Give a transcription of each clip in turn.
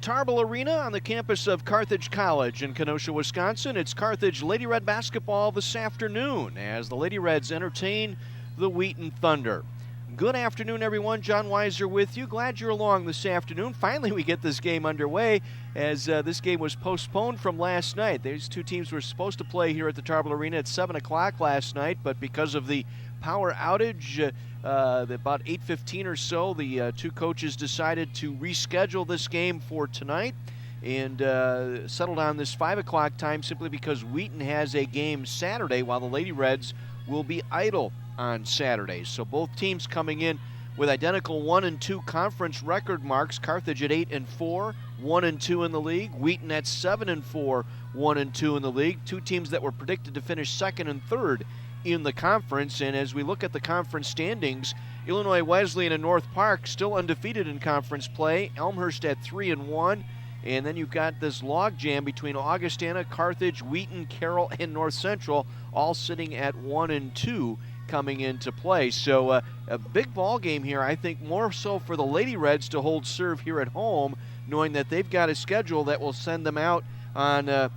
Tarble Arena on the campus of Carthage College in Kenosha, Wisconsin. It's Carthage Lady Red basketball this afternoon as the Lady Reds entertain the Wheaton Thunder. Good afternoon, everyone. John Weiser with you. Glad you're along this afternoon. Finally, we get this game underway as this game was postponed from last night. These two teams were supposed to play here at the Tarble Arena at 7 o'clock last night, but because of the power outage, about 8:15 or so, the two coaches decided to reschedule this game for tonight and settled on this 5 o'clock time simply because Wheaton has a game Saturday while the Lady Reds will be idle on Saturday. So both teams coming in with identical 1-2 conference record marks. Carthage at 8-4, 1-2 in the league. Wheaton at 7-4, 1-2 in the league. Two teams that were predicted to finish second and third in the conference. And as we look at the conference standings, Illinois Wesleyan and North Park still undefeated in conference play. Elmhurst at 3-1. And then you've got this logjam between Augustana, Carthage, Wheaton, Carroll, and North Central, all sitting at 1-2 coming into play. So a big ball game here, I think, more so for the Lady Reds to hold serve here at home, knowing that they've got a schedule that will send them out on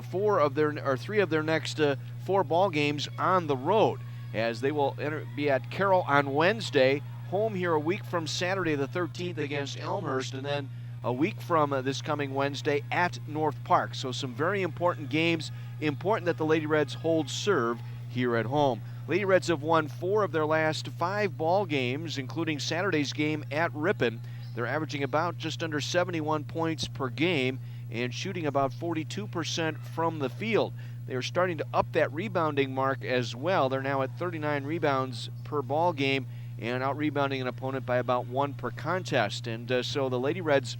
three of their next 4 ball games on the road, as they will be at Carroll on Wednesday, home here a week from Saturday the 13th against Elmhurst, and then a week from this coming Wednesday at North Park. So some very important games. Important that the Lady Reds hold serve here at home. Lady Reds have won 4 of their last 5 ball games, including Saturday's game at Ripon. They're averaging about just under 71 points per game and shooting about 42% from the field. They are starting to up that rebounding mark as well. They're now at 39 rebounds per ball game and out-rebounding an opponent by about 1 per contest. And so the Lady Reds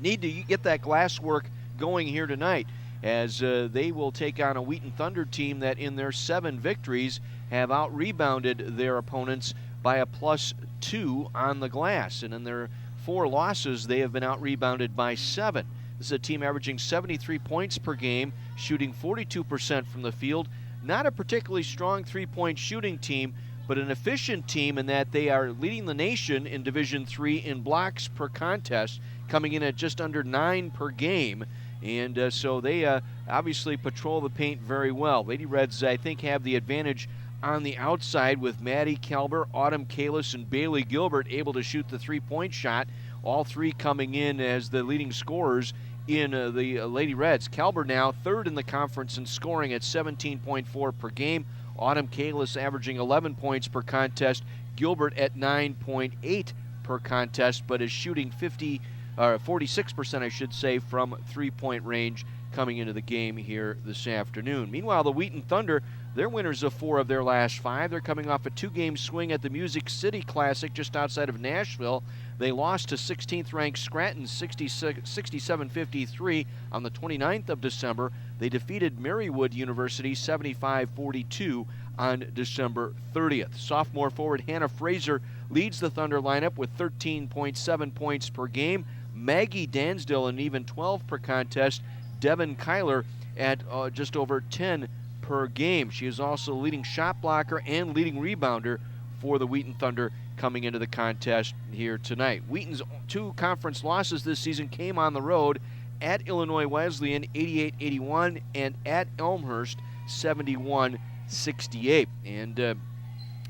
need to get that glass work going here tonight, as they will take on a Wheaton Thunder team that in their 7 victories have out-rebounded their opponents by a +2 on the glass. And in their 4 losses, they have been out-rebounded by 7. This is a team averaging 73 points per game, shooting 42% from the field. Not a particularly strong three-point shooting team, but an efficient team in that they are leading the nation in Division III in blocks per contest, coming in at just under 9 per game. And so they obviously patrol the paint very well. Lady Reds, I think, have the advantage on the outside with Maddie Kelber, Autumn Kalis, and Bailey Gilbert able to shoot the three-point shot. All 3 coming in as the leading scorers in the Lady Reds. Kelber now 3rd in the conference in scoring at 17.4 per game. Autumn Kalis averaging 11 points per contest. Gilbert at 9.8 per contest, but is shooting 46%, I should say, from three-point range coming into the game here this afternoon. Meanwhile, the Wheaton Thunder, they're winners of 4 of their last 5. They're coming off a 2-game swing at the Music City Classic just outside of Nashville. They lost to 16th-ranked Scranton 67-53 on the 29th of December. They defeated Marywood University 75-42 on December 30th. Sophomore forward Hannah Fraser leads the Thunder lineup with 13.7 points per game. Maggie Dansdale an even 12 per contest. Devin Kyler at just over 10 per game. She is also leading shot blocker and leading rebounder for the Wheaton Thunder coming into the contest here tonight. Wheaton's 2 conference losses this season came on the road at Illinois Wesleyan 88-81 and at Elmhurst 71-68. And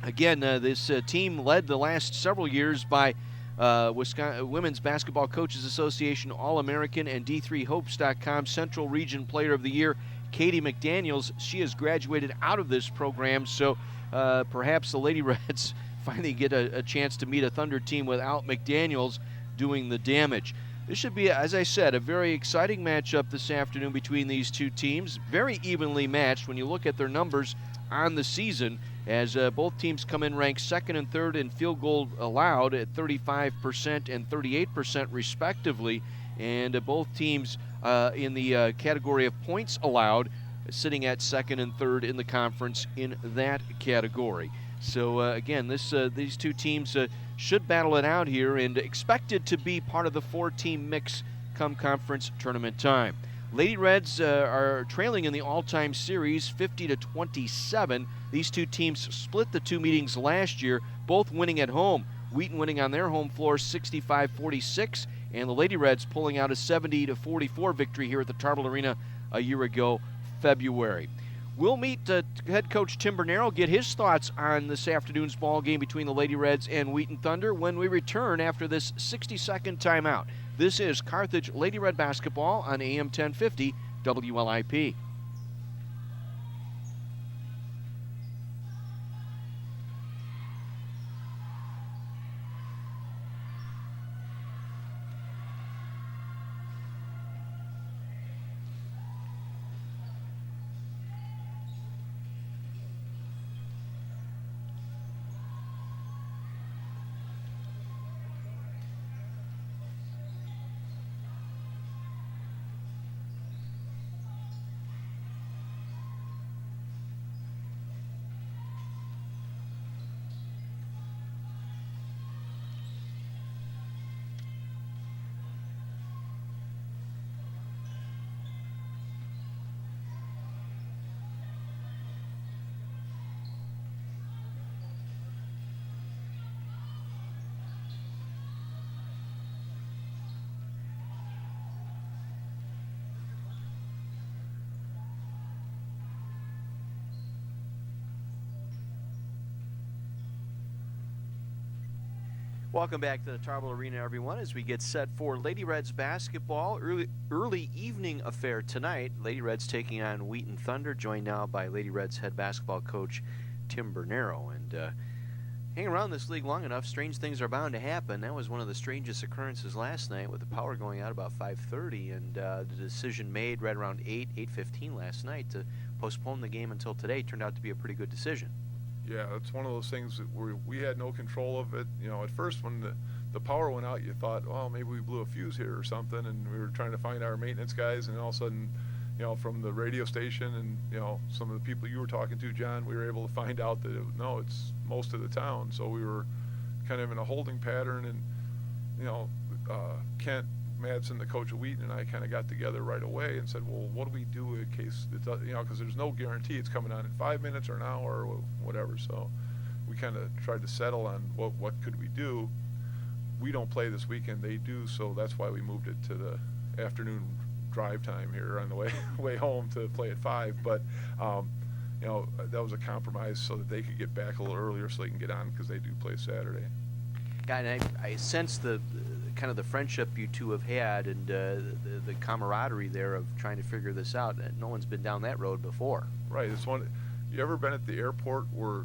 again, this team led the last several years by Wisconsin Women's Basketball Coaches Association All-American and D3Hopes.com Central Region Player of the Year, Katie McDaniels. She has graduated out of this program, so perhaps the Lady Reds finally get a chance to meet a Thunder team without McDaniels doing the damage. This should be, as I said, a very exciting matchup this afternoon between these two teams. Very evenly matched when you look at their numbers on the season, as both teams come in ranked 2nd and 3rd in field goal allowed at 35% and 38% respectively, and both teams in the category of points allowed sitting at 2nd and 3rd in the conference in that category. So again, these two teams should battle it out here and expected to be part of the 4-team mix come conference tournament time. Lady Reds are trailing in the all-time series 50-27. These two teams split the 2 meetings last year, both winning at home. Wheaton winning on their home floor 65-46, and the Lady Reds pulling out a 70-44 victory here at the Tarble Arena a year ago, February. We'll meet head coach Tim Bernero, get his thoughts on this afternoon's ball game between the Lady Reds and Wheaton Thunder when we return after this 60-second timeout. This is Carthage Lady Red basketball on AM 1050 WLIP. Welcome back to the Tarble Arena, everyone, as we get set for Lady Reds basketball. Early evening affair tonight. Lady Reds taking on Wheaton Thunder, joined now by Lady Reds head basketball coach Tim Bernero. And hang around this league long enough, strange things are bound to happen. That was one of the strangest occurrences last night with the power going out about 5:30, and the decision made right around 8:15 last night to postpone the game until today turned out to be a pretty good decision. Yeah, it's one of those things that we had no control of it. You know, at first when the power went out, you thought, oh, maybe we blew a fuse here or something, and we were trying to find our maintenance guys, and all of a sudden, you know, from the radio station and, you know, some of the people you were talking to, John, we were able to find out that, no, it's most of the town. So we were kind of in a holding pattern, and, you know, Kent Madsen, the coach of Wheaton, and I kind of got together right away and said, well, what do we do in case it does, you know, because there's no guarantee it's coming on in 5 minutes or an hour or whatever. So we kind of tried to settle on what could we do. We don't play this weekend, they do, so that's why we moved it to the afternoon drive time here on the way home to play at 5. But you know, that was a compromise so that they could get back a little earlier so they can get on, because they do play Saturday. Yeah, and I sense the kind of the friendship you two have had, and the camaraderie there of trying to figure this out. No one's been down that road before. Right. It's one. You ever been at the airport where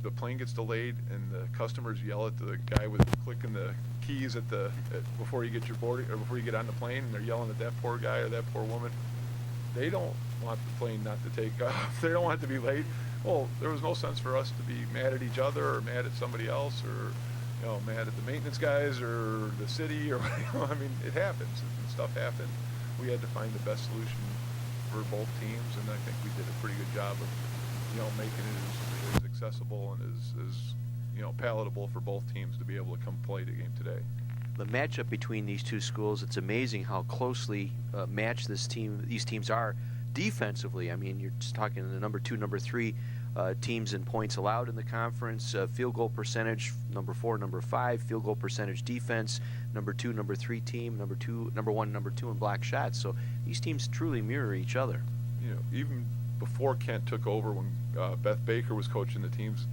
the plane gets delayed and the customers yell at the guy with clicking the keys before you get your boarding or before you get on the plane, and they're yelling at that poor guy or that poor woman? They don't want the plane not to take off. They don't want it to be late. Well, there was no sense for us to be mad at each other or mad at somebody else, or, you know, mad at the maintenance guys or the city, or, you know, I mean, it happens and stuff happened. We had to find the best solution for both teams, and I think we did a pretty good job of, you know, making it as accessible and as you know, palatable for both teams to be able to come play the game today. The matchup between these two schools, it's amazing how closely matched these teams are defensively. I mean, you're just talking the number 2, number 3 teams in points allowed in the conference, field goal percentage, number 4, number 5, field goal percentage defense, number 2, number 3 team, number 1, number 2 in block shots. So these teams truly mirror each other. You know, even before Kent took over, when Beth Baker was coaching the teams,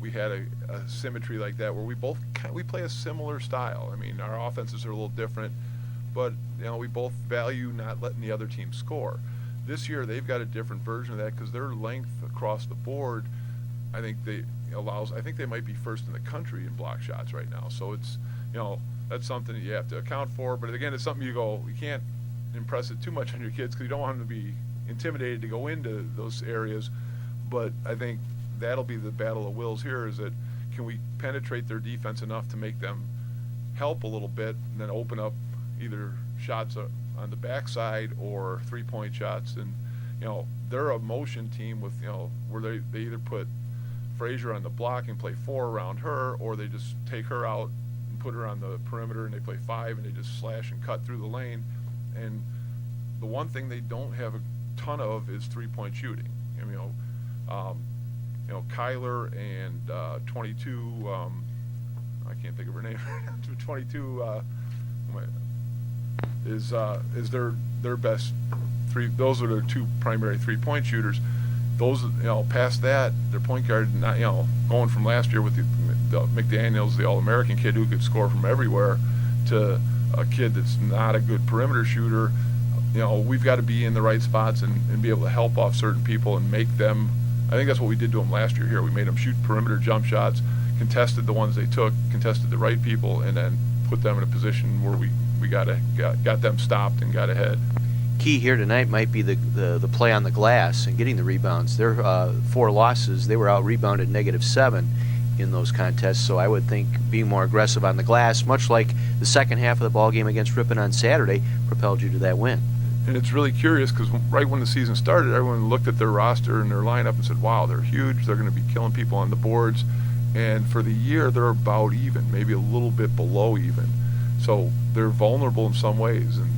we had a symmetry like that where we play a similar style. I mean, our offenses are a little different, but, you know, we both value not letting the other team score. This year they've got a different version of that because their length across the board, I think they might be first in the country in block shots right now. So it's, you know, that's something that you have to account for. But again, it's something you can't impress it too much on your kids because you don't want them to be intimidated to go into those areas. But I think that'll be the battle of wills here, is that can we penetrate their defense enough to make them help a little bit and then open up either shots on the backside or three-point shots. And, you know, they're a motion team with, you know, where they either put Frazier on the block and play 4 around her, or they just take her out and put her on the perimeter and they play 5 and they just slash and cut through the lane. And the one thing they don't have a ton of is three-point shooting. I mean, you know, Kyler and 22, I can't think of her name, 22, is their best three. Those are their two primary 3-point shooters. Those, past that, their point guard, not, going from last year with the McDaniels, the All-American kid who could score from everywhere, to a kid that's not a good perimeter shooter. We've got to be in the right spots and be able to help off certain people and make them. I think that's what we did to them last year here. We made them shoot perimeter jump shots, contested the ones they took, contested the right people, and then put them in a position where we got them stopped and got ahead. Key here tonight might be the play on the glass and getting the rebounds. Their 4 losses, they were out-rebounded -7 in those contests, so I would think being more aggressive on the glass, much like the second half of the ball game against Ripon on Saturday, propelled you to that win. And it's really curious because right when the season started, everyone looked at their roster and their lineup and said, wow, they're huge, they're going to be killing people on the boards. And for the year, they're about even, maybe a little bit below even. So they're vulnerable in some ways. And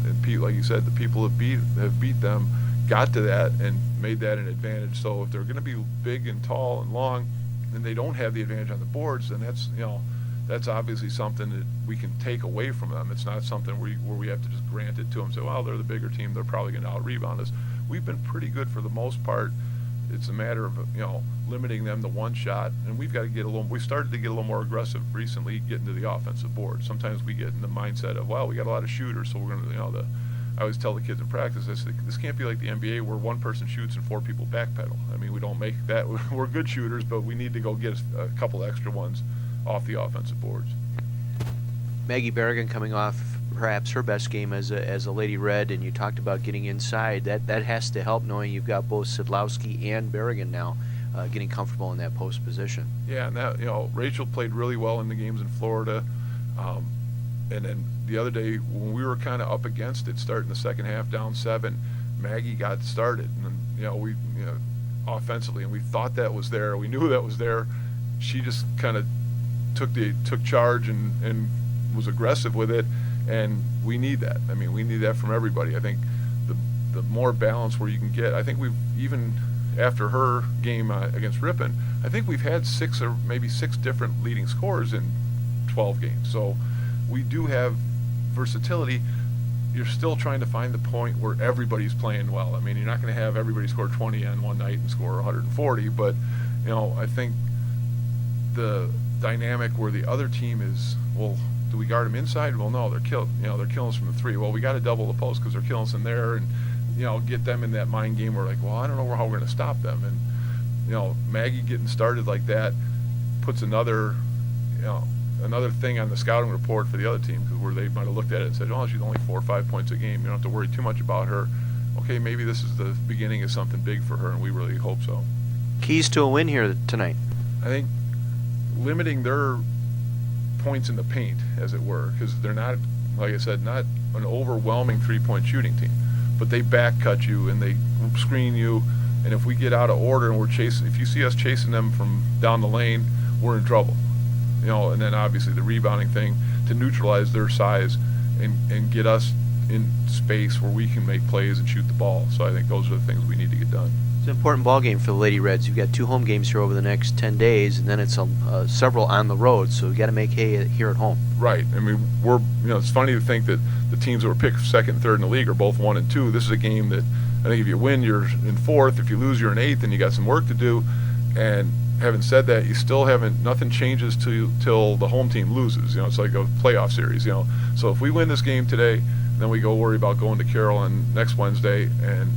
like you said, the people have beat them, got to that, and made that an advantage. So if they're going to be big and tall and long, and they don't have the advantage on the boards, then that's obviously something that we can take away from them. It's not something where we have to just grant it to them. Say, well, they're the bigger team, they're probably going to out-rebound us. We've been pretty good for the most part. It's a matter of limiting them to one shot, and we've got to we started to get a little more aggressive recently, getting to the offensive board. Sometimes we get in the mindset of, well, we got a lot of shooters, so we're going to I always tell the kids in practice, this can't be like the NBA where one person shoots and 4 people backpedal. I mean, we don't make that. We're good shooters, but we need to go get a couple extra ones off the offensive boards. Maggie Berrigan coming off perhaps her best game as a Lady Red, and you talked about getting inside. That has to help, knowing you've got both Sidlowski and Berrigan now getting comfortable in that post position. Yeah, and that Rachel played really well in the games in Florida, and then the other day when we were kind of up against it, starting the second half down 7, Maggie got started, and we offensively, and we thought that was there. We knew that was there. She just kind of took charge and was aggressive with it, and we need that. I mean, we need that from everybody. I think the more balance where you can get. I think we've even after her game against Ripon, I think we've had 6 or maybe 6 different leading scorers in 12 games. So we do have versatility. You're still trying to find the point where everybody's playing well. I mean, you're not going to have everybody score 20 on one night and score 140, but I think the dynamic where the other team is, well, do we guard them inside? Well, no, they're killing us from the 3. Well, we got to double the post because they're killing us in there, and get them in that mind game where, like, well, I don't know how we're going to stop them. And Maggie getting started like that puts another thing on the scouting report for the other team, because where they might have looked at it and said, oh, she's only 4 or 5 points a game, you don't have to worry too much about her. Okay, maybe this is the beginning of something big for her, and we really hope so. Keys to a win here tonight? I think limiting their points in the paint, as it were, because they're not, like I said, not an overwhelming 3-point shooting team, but they back cut you and they screen you, and if we get out of order and if you see us chasing them from down the lane, we're in trouble. And then obviously the rebounding thing to neutralize their size and get us in space where we can make plays and shoot the ball. So I think those are the things we need to get done. It's an important ball game for the Lady Reds. You've got 2 home games here over the next 10 days, and then it's several on the road, so you've got to make hay here at home. Right. I mean, it's funny to think that the teams that were picked 2nd and 3rd in the league are both 1 and 2. This is a game that I think if you win, you're in 4th. If you lose, you're in 8th, and you got some work to do. And having said that, you still nothing changes till the home team loses. It's like a playoff series. So if we win this game today, then we go worry about going to Carroll on next Wednesday and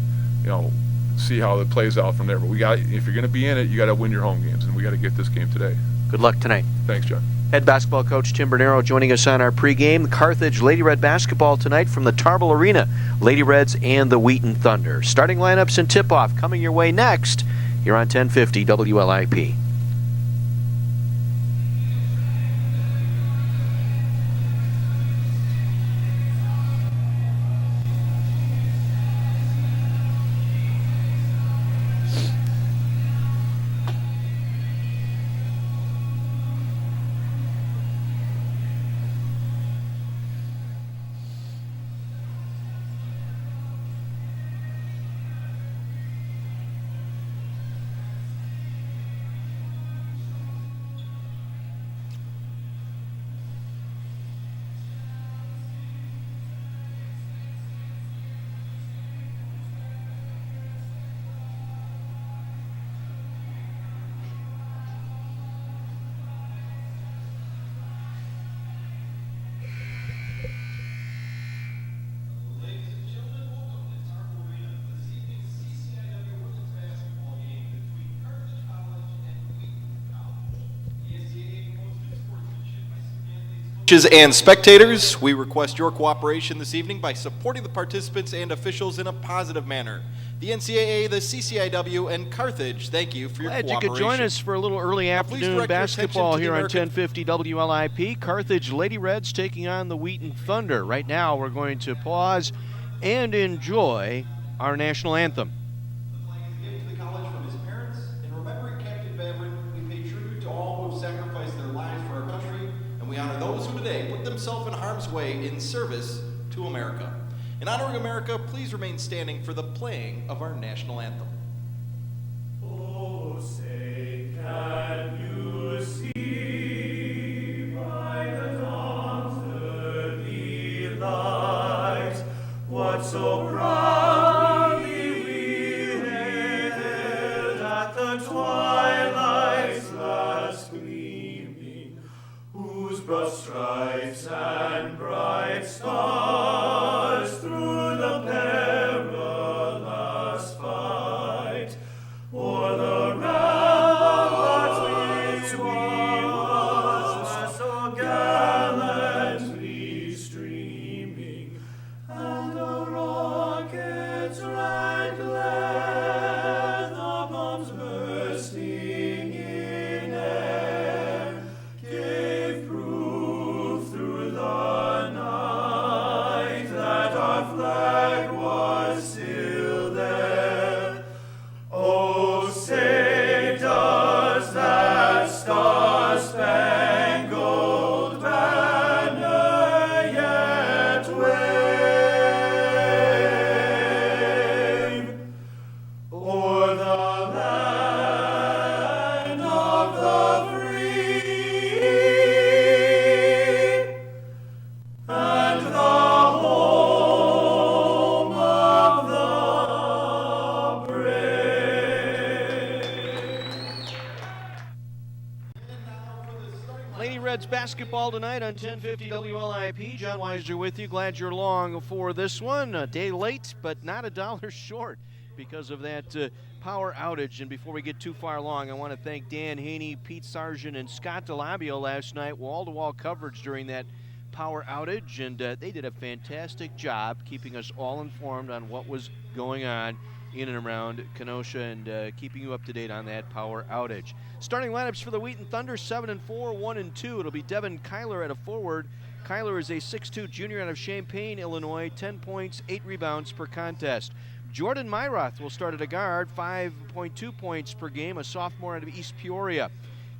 see how it plays out from there. But if you're going to be in it, you got to win your home games, and we got to get this game today. Good luck tonight. Thanks, John. Head basketball coach Tim Bernero joining us on our pregame. The Carthage Lady Red basketball tonight from the Tarble Arena. Lady Reds and the Wheaton Thunder. Starting lineups and tip-off coming your way next here on 1050 WLIP. Coaches and spectators, we request your cooperation this evening by supporting the participants and officials in a positive manner. The NCAA, the CCIW, and Carthage, thank you for your Glad cooperation. you could join us for a little early afternoon basketball here on 1050 WLIP. Carthage Lady Reds taking on the Wheaton Thunder. Right now we're going to pause and enjoy our national anthem. The flag is given to the college from his parents. In remembering Captain Babbitt, we pay tribute to all who have sacrificed their lives for our country, and we honor those who today put themselves in harm's way in service to America. In honoring America, please remain standing for the playing of our national anthem. Oh, say, can you see by the dawn's early light what so proudly we hailed at the twilight's last gleaming, whose broad stripes and bright stars through the perilous fight o'er the ramparts which was so gallantly streaming, and the rocket's red glare, the bombs bursting in air, gave proof through the night that our flag was still there. Oh, say, does that star-spangled banner yet wave o'er the land of the free and the home of the brave? Lady Reds basketball tonight on 1050 WLIP. John Weiser with you. Glad you're along for this one. A day late, but not a dollar short because of that power outage. And before we get too far along, I want to thank Dan Haney, Pete Sargent, and Scott DeLabio last night. Wall-to-wall coverage during that power outage, and they did a fantastic job keeping us all informed on what was going on in and around Kenosha and keeping you up to date on that power outage. Starting lineups for the Wheaton Thunder: 7-4, 1-2. It'll be Devin Kyler at a forward. Kyler is a 6'2 junior out of Champaign, Illinois, 10 points, 8 rebounds per contest. Jordan Myroth will start at a guard, 5.2 points per game, a sophomore out of East Peoria.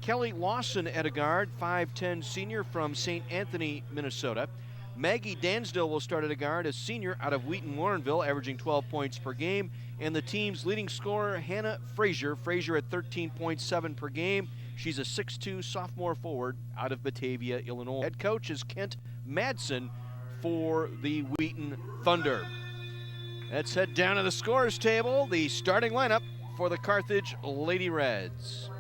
Kelly Lawson at a guard, 5'10 senior from St. Anthony, Minnesota. Maggie Dansdale will start at a guard, a senior out of Wheaton Warrenville, averaging 12 points per game. And the team's leading scorer, Hannah Frazier at 13.7 per game. She's a 6'2 sophomore forward out of Batavia, Illinois. Head coach is Kent Madsen for the Wheaton Thunder. Let's head down to the scorers table. The starting lineup for the Carthage Lady Reds.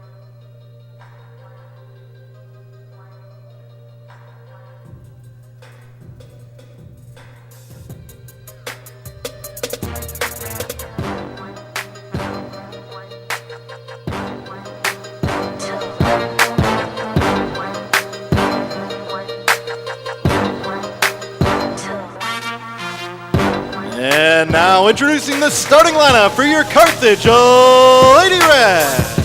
And now introducing the starting lineup for your Carthage Lady Reds.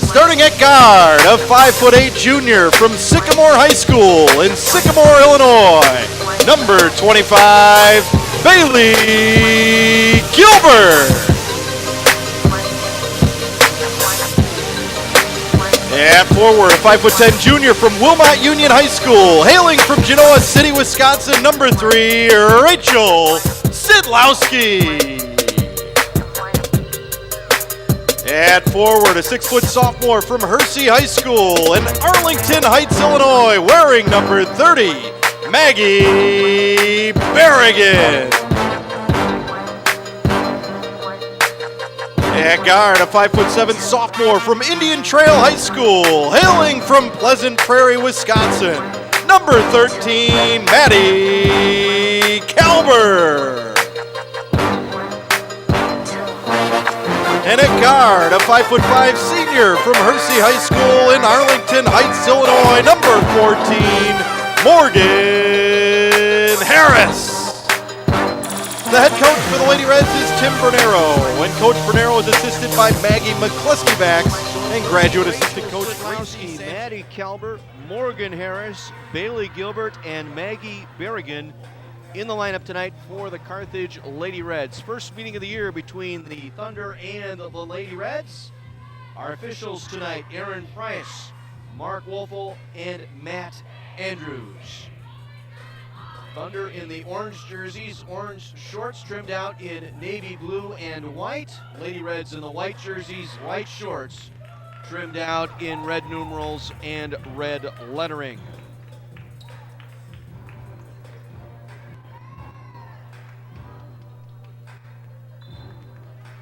Starting at guard, a 5'8 junior from Sycamore High School in Sycamore, Illinois, number 25, Bailey Gilbert. At forward, a 5'10 junior from Wilmot Union High School, hailing from Genoa City, Wisconsin, number 3, Rachel Sidlowski. At forward, a 6' sophomore from Hersey High School in Arlington Heights, Illinois, wearing number 30, Maggie Berrigan. At guard, a 5'7 sophomore from Indian Trail High School, hailing from Pleasant Prairie, Wisconsin, number 13, Maddie Calber. And at guard, a 5'5 senior from Hersey High School in Arlington Heights, Illinois, number 14, Morgan Harris. The head coach for the Lady Reds is Tim Bernero, and Coach Bernero is assisted by Maggie McCluskey-Backs and graduate assistant coach Kowalski, Maddie Kalber, Morgan Harris, Bailey Gilbert, and Maggie Berrigan in the lineup tonight for the Carthage Lady Reds. First meeting of the year between the Thunder and the Lady Reds. Our officials tonight, Aaron Price, Mark Wolfel, and Matt Andrews. Thunder in the orange jerseys, orange shorts trimmed out in navy blue and white. Lady Reds in the white jerseys, white shorts trimmed out in red numerals and red lettering.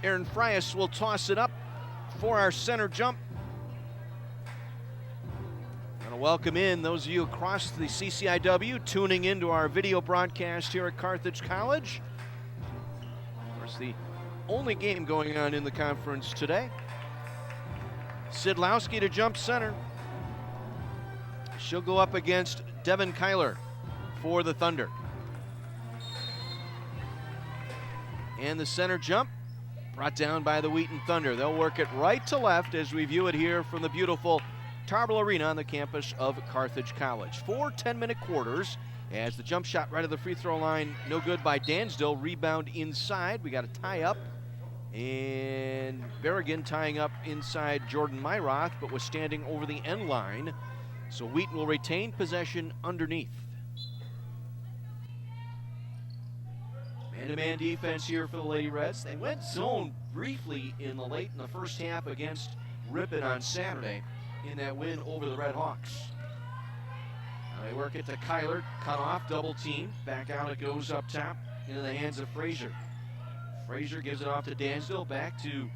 Aaron Frias will toss it up for our center jump. Want to welcome in those of you across the CCIW tuning into our video broadcast here at Carthage College. Of course, the only game going on in the conference today. Sidlowski to jump center. She'll go up against Devin Kyler for the Thunder. And the center jump brought down by the Wheaton Thunder. They'll work it right to left as we view it here from the beautiful Tarble Arena on the campus of Carthage College. 4 10-minute quarters as the jump shot right at the free throw line, no good by Dansdale. Rebound inside. We got a tie up. And Berrigan tying up inside Jordan Myroth, but was standing over the end line. So Wheaton will retain possession underneath. Man-to-man defense here for the Lady Reds. They went zone briefly in the first half against Ripon on Saturday in that win over the Red Hawks. Now they work it to Kyler, cut off, double team. Back out it goes up top into the hands of Frazier. Frazier gives it off to Dansdale, back to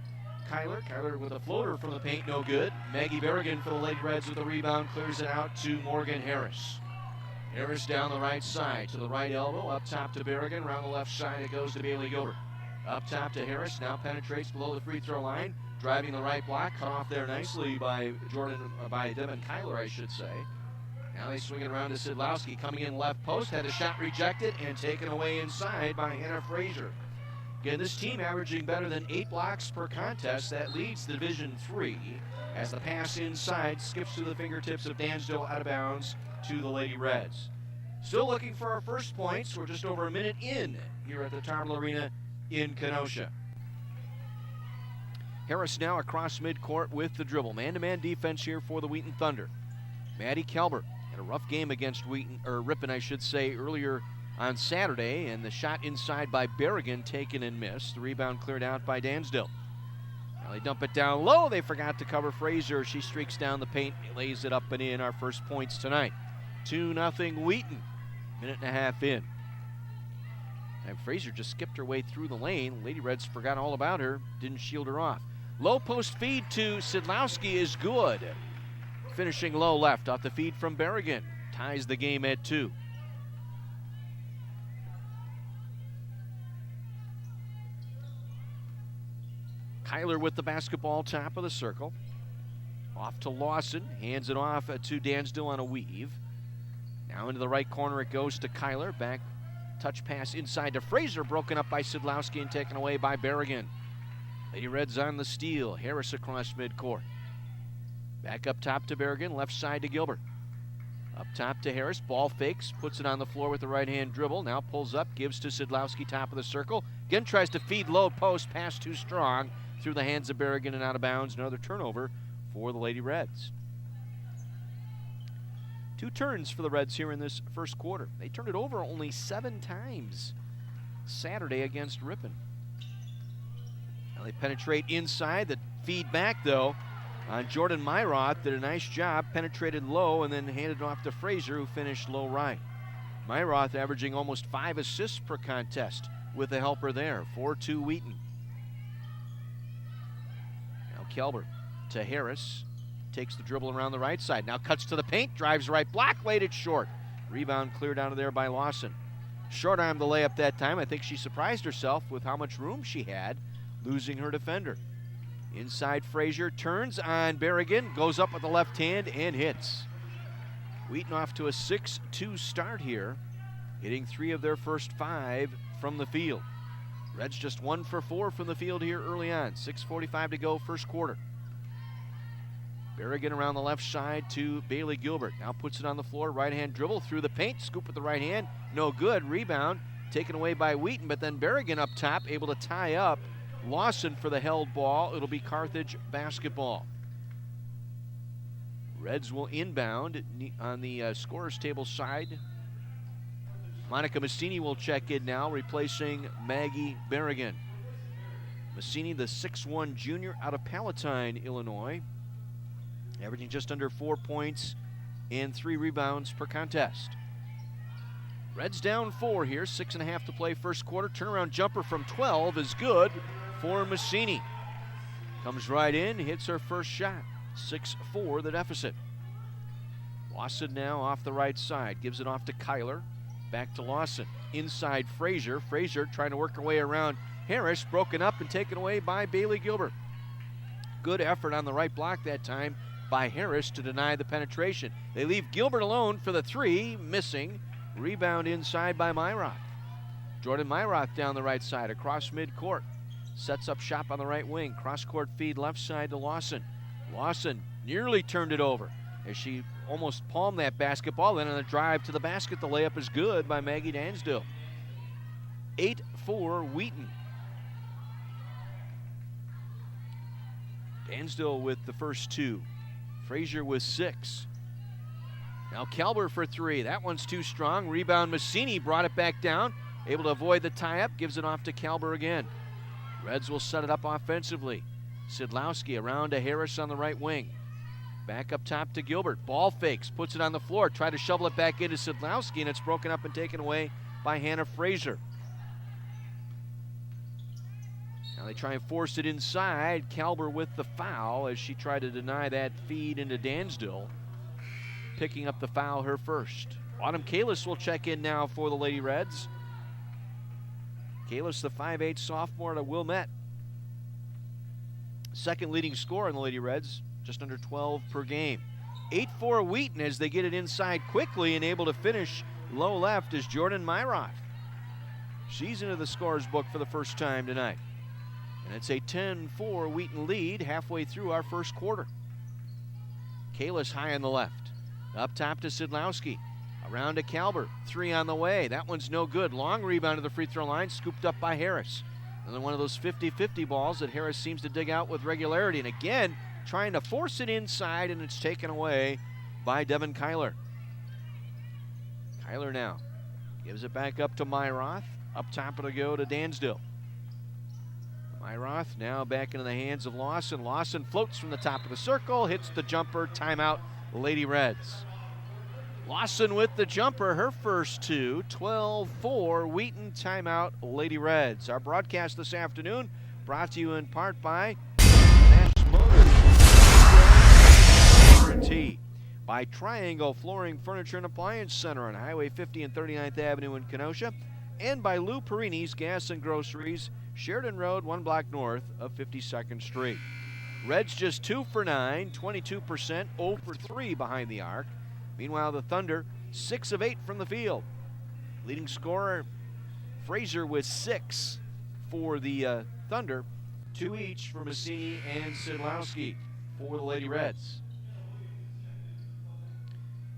Kyler. Kyler with a floater from the paint, no good. Maggie Berrigan for the Lady Reds with the rebound, clears it out to Morgan Harris. Harris down the right side to the right elbow, up top to Berrigan, around the left side it goes to Bailey Gilbert. Up top to Harris, now penetrates below the free throw line, driving the right block, cut off there nicely by Devin Kyler, I should say. Now they swing it around to Sidlowski, coming in left post, had a shot rejected and taken away inside by Hannah Frazier. Again, this team averaging better than 8 blocks per contest. That leads Division III as the pass inside skips to the fingertips of Dansdale out of bounds to the Lady Reds. Still looking for our first points. We're just over a minute in here at the Tarble Arena in Kenosha. Harris now across midcourt with the dribble. Man-to-man defense here for the Wheaton Thunder. Maddie Kalber had a rough game against Ripon, I should say, earlier on Saturday, and the shot inside by Berrigan taken and missed. The rebound cleared out by Dansdale. Now they dump it down low. They forgot to cover Frazier. She streaks down the paint, lays it up and in. Our first points tonight. 2-0 Wheaton. Minute and a half in. And Frazier just skipped her way through the lane. Lady Reds forgot all about her. Didn't shield her off. Low post feed to Sidlowski is good. Finishing low left off the feed from Berrigan. Ties the game at 2. Kyler with the basketball, top of the circle. Off to Lawson, hands it off to Dansdale on a weave. Now into the right corner it goes to Kyler. Back touch pass inside to Frazier, broken up by Sidlowski and taken away by Berrigan. Lady Reds on the steal. Harris across midcourt. Back up top to Berrigan, left side to Gilbert. Up top to Harris, ball fakes, puts it on the floor with the right-hand dribble. Now pulls up, gives to Sidlowski, top of the circle. Again tries to feed low post, pass too strong. Through the hands of Berrigan and out of bounds. Another turnover for the Lady Reds. 2 turns for the Reds here in this first quarter. They turned it over only 7 times Saturday against Ripon. Now they penetrate inside. The feed back, though, on Jordan Myroth did a nice job. Penetrated low and then handed off to Frazier, who finished low right. Myroth averaging almost 5 assists per contest with a helper there. 4-2 Wheaton. Kelber to Harris, takes the dribble around the right side, now cuts to the paint, drives right block, laid it short. Rebound cleared out of there by Lawson. Short arm the layup that time. I think she surprised herself with how much room she had, losing her defender. Inside Frazier, turns on Berrigan, goes up with the left hand and hits. Wheaton off to a 6-2 start here, hitting 3 of their first 5 from the field. Reds just 1 for 4 from the field here early on. 6:45 to go, first quarter. Berrigan around the left side to Bailey Gilbert. Now puts it on the floor, right-hand dribble through the paint, scoop with the right hand, no good. Rebound taken away by Wheaton, but then Berrigan up top, able to tie up Lawson for the held ball. It'll be Carthage basketball. Reds will inbound on the scorer's table side. Monica Massini will check in now, replacing Maggie Berrigan. Massini, the 6'1 junior out of Palatine, Illinois, averaging just under 4 points and 3 rebounds per contest. Reds down 4 here, 6.5 to play first quarter. Turnaround jumper from 12 is good for Massini. Comes right in, hits her first shot. 6-4 the deficit. Lawson now off the right side, gives it off to Kyler. Back to Lawson, inside Frazier. Frazier trying to work her way around Harris, broken up and taken away by Bailey Gilbert. Good effort on the right block that time by Harris to deny the penetration. They leave Gilbert alone for the 3, missing. Rebound inside by Myroth. Jordan Myroth down the right side, across midcourt. Sets up shop on the right wing. Cross-court feed left side to Lawson. Lawson nearly turned it over as she almost palmed that basketball. Then on the drive to the basket, the layup is good by Maggie Dansdale. 8-4 Wheaton. Dansdale with the first 2. Frazier with 6. Now Kalber for 3. That one's too strong. Rebound Massini brought it back down. Able to avoid the tie-up. Gives it off to Kalber again. Reds will set it up offensively. Sidlowski around to Harris on the right wing. Back up top to Gilbert. Ball fakes. Puts it on the floor. Try to shovel it back into Sidlowski, and it's broken up and taken away by Hannah Frazier. Now they try and force it inside. Kalber with the foul as she tried to deny that feed into Dansdale. Picking up the foul, her first. Autumn Kalis will check in now for the Lady Reds. Kalis, the 5'8 sophomore to Wilmette. Second leading scorer in the Lady Reds, just under 12 per game. 8-4 Wheaton as they get it inside quickly and able to finish low left is Jordan Myroth. She's into the scorer's book for the first time tonight. And it's a 10-4 Wheaton lead halfway through our first quarter. Kalis high on the left. Up top to Sidlowski. Around to Kalber. 3 on the way. That one's no good. Long rebound to the free throw line, scooped up by Harris. Another one of those 50-50 balls that Harris seems to dig out with regularity. And again, trying to force it inside, and it's taken away by Devin Kyler. Kyler now gives it back up to Myroth. Up top it'll go to Dansdale. Myroth now back into the hands of Lawson. Lawson floats from the top of the circle, hits the jumper. Timeout, Lady Reds. Lawson with the jumper, her first 2. 12-4 Wheaton, timeout, Lady Reds. Our broadcast this afternoon brought to you in part by Nash Motors, guarantee, by Triangle Flooring Furniture and Appliance Center on Highway 50 and 39th Avenue in Kenosha, and by Lou Perini's Gas and Groceries, Sheridan Road, 1 block north of 52nd Street. Reds just 2 for 9, 22%, 0 for 3 behind the arc. Meanwhile, the Thunder, 6 of 8 from the field. Leading scorer, Frazier with 6 for the Thunder, 2 each for Massini and Sidlowski for the Lady Reds.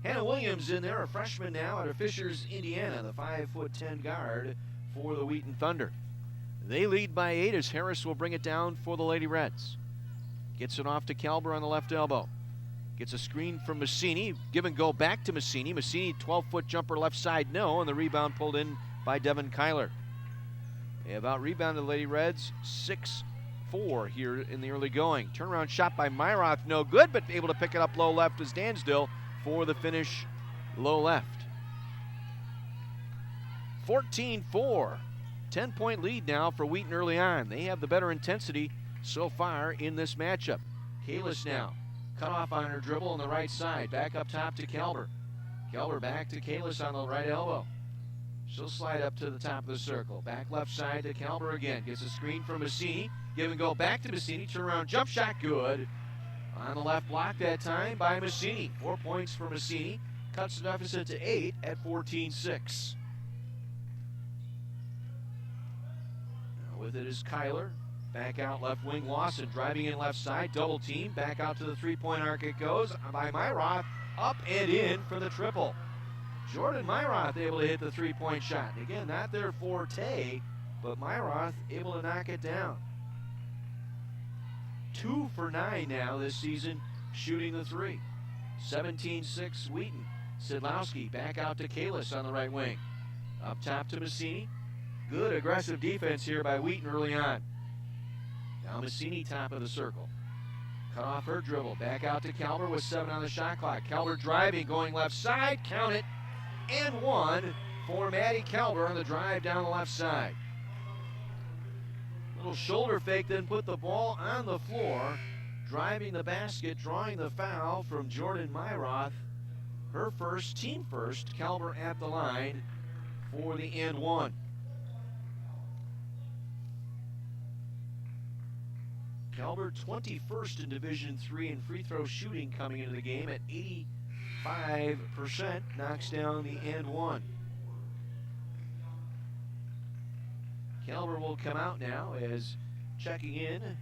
Hannah Williams in there, a freshman now out of Fishers, Indiana, the 5'10" guard for the Wheaton Thunder. They lead by 8 as Harris will bring it down for the Lady Reds. Gets it off to Kalber on the left elbow. Gets a screen from Massini. Give and go back to Massini. Massini, 12-foot jumper left side, no, and the rebound pulled in by Devin Kyler. They have out-rebounded the Lady Reds 6-4 here in the early going. Turnaround shot by Myroth, no good, but able to pick it up low left is Dansdale for the finish low left. 14-4. 10-point lead now for Wheaton early on. They have the better intensity so far in this matchup. Kalis now. Cut off on her dribble on the right side. Back up top to Kalber. Kalber back to Kalis on the right elbow. She'll slide up to the top of the circle. Back left side to Kalber again. Gets a screen from Massini. Give and go back to Massini. Turn around jump shot good. On the left block that time by Massini. 4 points for Massini. cuts the deficit to 8 at 14-6. With it is Kyler. Back out left wing, Lawson driving in left side, double team. Back out to the three-point arc it goes by Myroth. Up and in for the triple. Jordan Myroth able to hit the three-point shot. Again, not their forte, but Myroth able to knock it down. 2 for 9 now this season, shooting the three. 17-6 Wheaton. Sidlowski back out to Kalis on the right wing. Up top to Massini. Good aggressive defense here by Wheaton early on. Now Massini top of the circle. Cut off her dribble. Back out to Kalber with 7 on the shot clock. Kalber driving, going left side. Count it. And 1 for Maddie Kalber on the drive down the left side. Little shoulder fake, then put the ball on the floor. Driving the basket, drawing the foul from Jordan Myroth. Her first, team first. Kalber at the line for the and 1. Kalber 21st in Division III in free throw shooting coming into the game at 85%. Knocks down the and 1. Kalber will come out now as checking in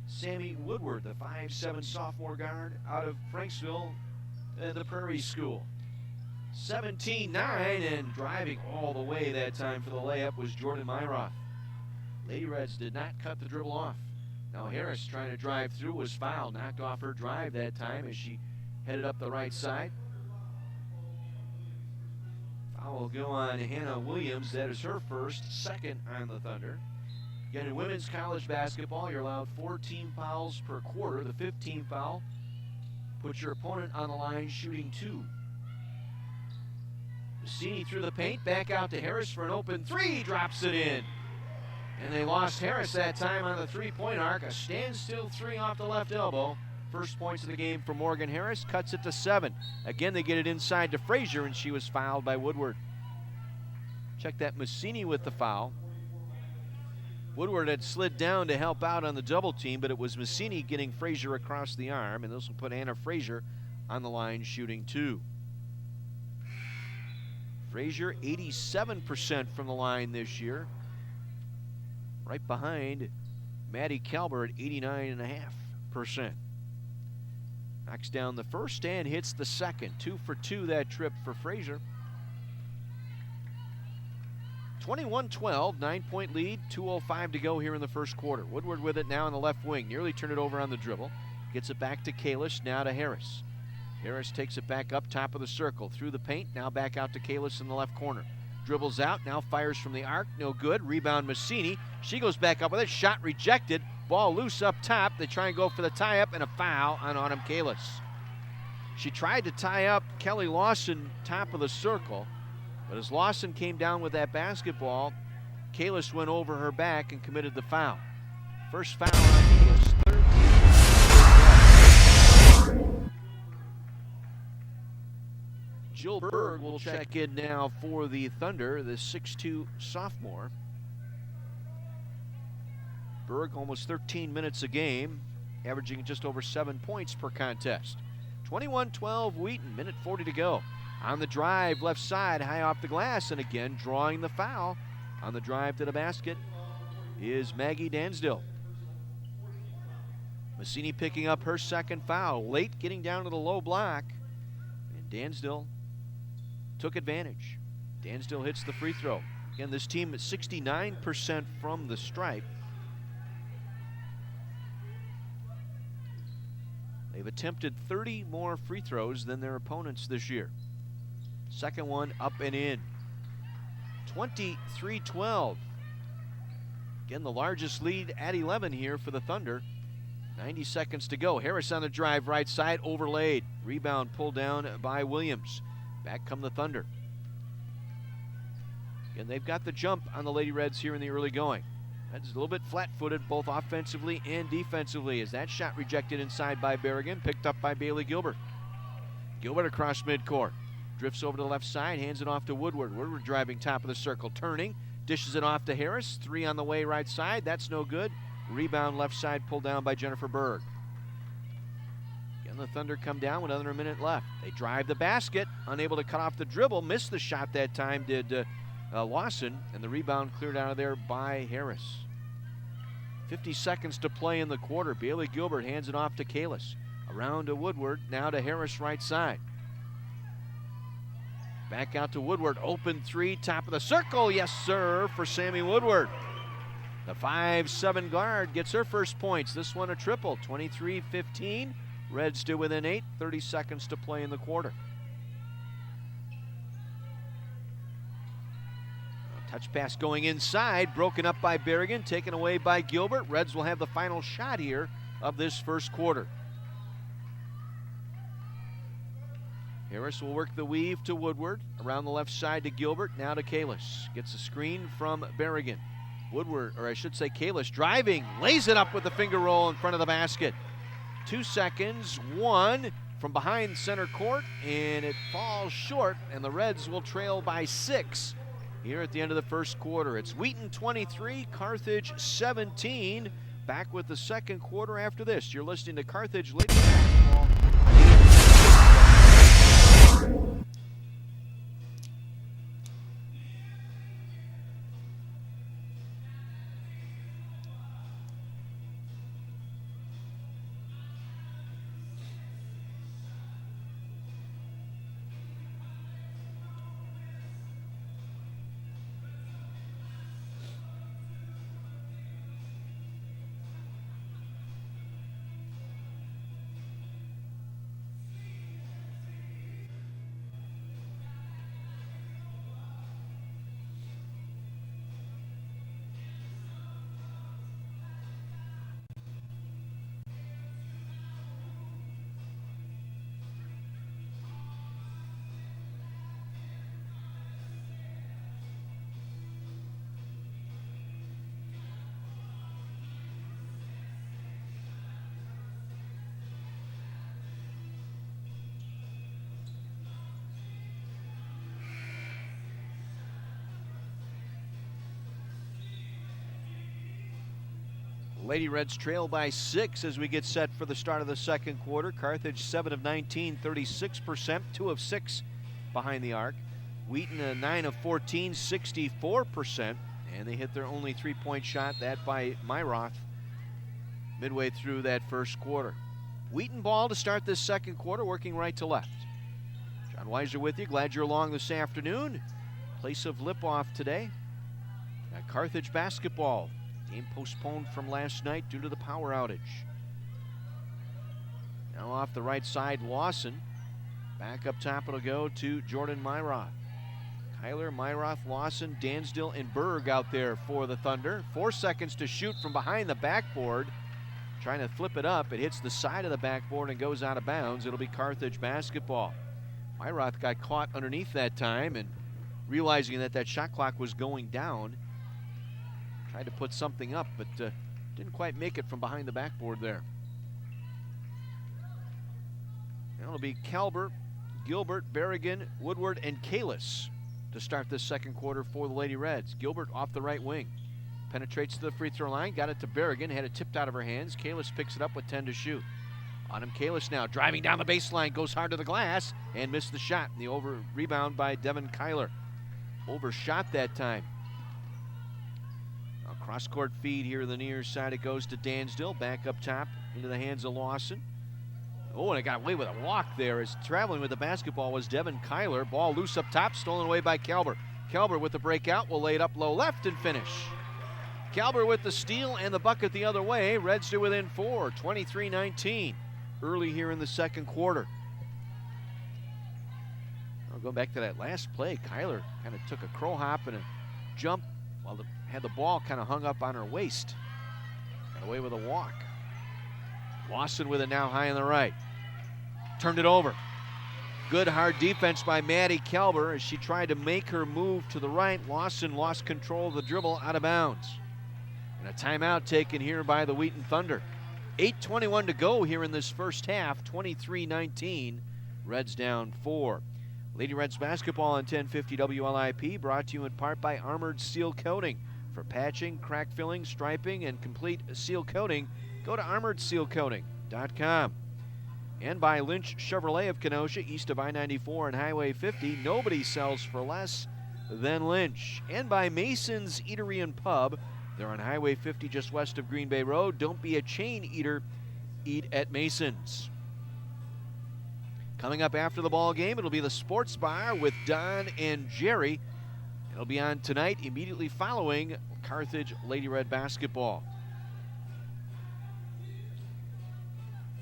Sammy Woodward, the 5'7" sophomore guard out of Franksville, the Prairie School. 17-9 and driving all the way that time for the layup was Jordan Myroth. Lady Reds did not cut the dribble off. Now Harris trying to drive through, was fouled, knocked off her drive that time as she headed up the right side. Foul will go on Hannah Williams. That is her first, second on the Thunder. Again, in women's college basketball, you're allowed 4 team fouls per quarter. The 15th foul puts your opponent on the line shooting 2. Massini through the paint, back out to Harris for an open 3, drops it in. And they lost Harris that time on the three-point arc. A standstill 3 off the left elbow. First points of the game for Morgan Harris, cuts it to 7. Again, they get it inside to Frazier, and she was fouled by Woodward. Check that, Massini with the foul. Woodward had slid down to help out on the double team, but it was Massini getting Frazier across the arm, and this will put Anna Frazier on the line shooting 2. Frazier 87% from the line this year. Right behind Maddie Kalber at 89.5%. Knocks down the first and hits the second. 2 for 2 that trip for Frazier. 21-12, 9-point lead, 2:05 to go here in the first quarter. Woodward with it now on the left wing, nearly turned it over on the dribble. Gets it back to Kalis, now to Harris. Harris takes it back up top of the circle, through the paint, now back out to Kalis in the left corner. Dribbles out, now fires from the arc, no good. Rebound Massini. She goes back up with it, shot rejected. Ball loose up top. They try and go for the tie-up and a foul on Autumn Kalis. She tried to tie up Kelly Lawson top of the circle, but as Lawson came down with that basketball, Kalis went over her back and committed the foul. First foul on Kalis, 13. Jill Berg will check in now for the Thunder, the 6'2 sophomore. Berg almost 13 minutes a game, averaging just over 7 points per contest. 21-12 Wheaton, minute 40 to go. On the drive, left side, high off the glass, and again drawing the foul on the drive to the basket is Maggie Dansdill. Massini picking up her second foul, late getting down to the low block, and Dansdill took advantage. Dansdill hits the free throw. Again, this team is 69% from the stripe. They've attempted 30 more free throws than their opponents this year. Second one up and in. 23-12. Again, the largest lead at 11 here for the Thunder. 90 seconds to go. Harris on the drive, right side, overlaid. Rebound pulled down by Williams. Back come the Thunder. Again, they've got the jump on the Lady Reds here in the early going. That's a little bit flat-footed both offensively and defensively as that shot rejected inside by Berrigan, picked up by Bailey Gilbert. Gilbert across midcourt. Drifts over to the left side, hands it off to Woodward. Woodward driving top of the circle, turning, dishes it off to Harris. 3 on the way right side, that's no good. Rebound left side pulled down by Jennifer Berg. Again, And the Thunder come down with under a minute left. They drive the basket, unable to cut off the dribble. Missed the shot that time, did Lawson, and the rebound cleared out of there by Harris. 50 seconds to play in the quarter. Bailey Gilbert hands it off to Kalis. Around to Woodward, now to Harris right side. Back out to Woodward, open three, top of the circle, yes sir, for Sammy Woodward. The 5'7" guard gets her first points. This one a triple, 23-15. Reds still within 8, 30 seconds to play in the quarter. A touch pass going inside, broken up by Berrigan, taken away by Gilbert. Reds will have the final shot here of this first quarter. Harris will work the weave to Woodward. Around the left side to Gilbert, now to Kalis. Gets a screen from Berrigan. Woodward, or I should say Kalis, driving, lays it up with the finger roll in front of the basket. 2 seconds, one from behind center court, and it falls short, and the Reds will trail by 6 here at the end of the first quarter. It's Wheaton 23, Carthage 17. Back with the second quarter after this. You're listening to Carthage Lady Basketball. Lady Reds trail by 6 as we get set for the start of the second quarter. Carthage 7 of 19, 36%, 2 of 6 behind the arc. Wheaton 9 of 14, 64%, and they hit their only three-point shot, that by Myroth, midway through that first quarter. Wheaton ball to start this second quarter, working right to left. John Weiser with you, glad you're along this afternoon. Place of lip-off today. Got Carthage basketball. Game postponed from last night due to the power outage. Now off the right side, Lawson. Back up top it'll go to Jordan Myroth. Kyler, Myroth, Lawson, Dansdale, and Berg out there for the Thunder. 4 seconds to shoot from behind the backboard. Trying to flip it up. It hits the side of the backboard and goes out of bounds. It'll be Carthage basketball. Myroth got caught underneath that time, and realizing that that shot clock was going down, tried to put something up, but didn't quite make it from behind the backboard there. Now it'll be Calber, Gilbert, Berrigan, Woodward, and Kalis to start this second quarter for the Lady Reds. Gilbert off the right wing. Penetrates to the free throw line, got it to Berrigan, had it tipped out of her hands. Kalis picks it up with 10 to shoot. Autumn Kalis now driving down the baseline, goes hard to the glass, and missed the shot. The over rebound by Devin Kyler. Overshot that time. Cross-court feed here the near side. It goes to Dansdale. Back up top into the hands of Lawson. Oh, and it got away with a walk there as traveling with the basketball was Devin Kyler. Ball loose up top, stolen away by Calber. Calber with the breakout will lay it up low left and finish. Calber with the steal and the bucket the other way. Reds are within 4, 23-19. Early here in the second quarter. I'll go back to that last play. Kyler kind of took a crow hop and a jump while had the ball kind of hung up on her waist. Got away with a walk. Lawson with it now high on the right. Turned it over. Good hard defense by Maddie Calber as she tried to make her move to the right. Lawson lost control of the dribble, out of bounds. And a timeout taken here by the Wheaton Thunder. 8:21 to go here in this first half. 23-19. Reds down 4. Lady Reds basketball on 1050 WLIP, brought to you in part by Armored Seal Coating. For patching, crack filling, striping, and complete seal coating, go to armoredsealcoating.com. And by Lynch Chevrolet of Kenosha, east of I-94 and Highway 50. Nobody sells for less than Lynch. And by Mason's Eatery and Pub. They're on Highway 50 just west of Green Bay Road. Don't be a chain eater, eat at Mason's. Coming up after the ball game, it'll be the Sports Bar with Don and Jerry. It'll be on tonight, immediately following Carthage Lady Red basketball.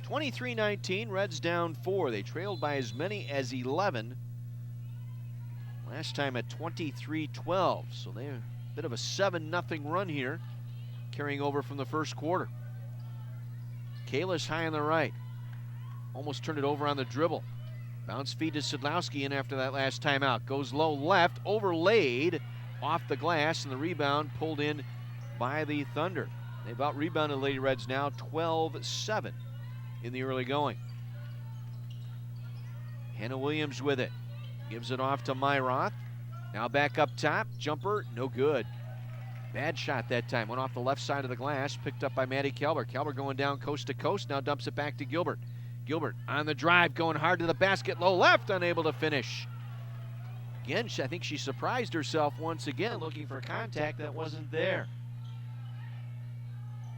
23-19, Reds down 4. They trailed by as many as 11. Last time at 23-12, so they're a bit of a 7-0 run here, carrying over from the first quarter. Kalis high on the right. Almost turned it over on the dribble. Bounce feed to Sidlowski in after that last timeout. Goes low left, overlaid off the glass, and the rebound pulled in by the Thunder. They've out-rebounded the Lady Reds now 12-7 in the early going. Hannah Williams with it. Gives it off to Myroth. Now back up top. Jumper, no good. Bad shot that time. Went off the left side of the glass. Picked up by Maddie Kelber. Kelber going down coast to coast. Now dumps it back to Gilbert. Gilbert on the drive, going hard to the basket. Low left, unable to finish. Again, I think she surprised herself once again, looking for contact that wasn't there.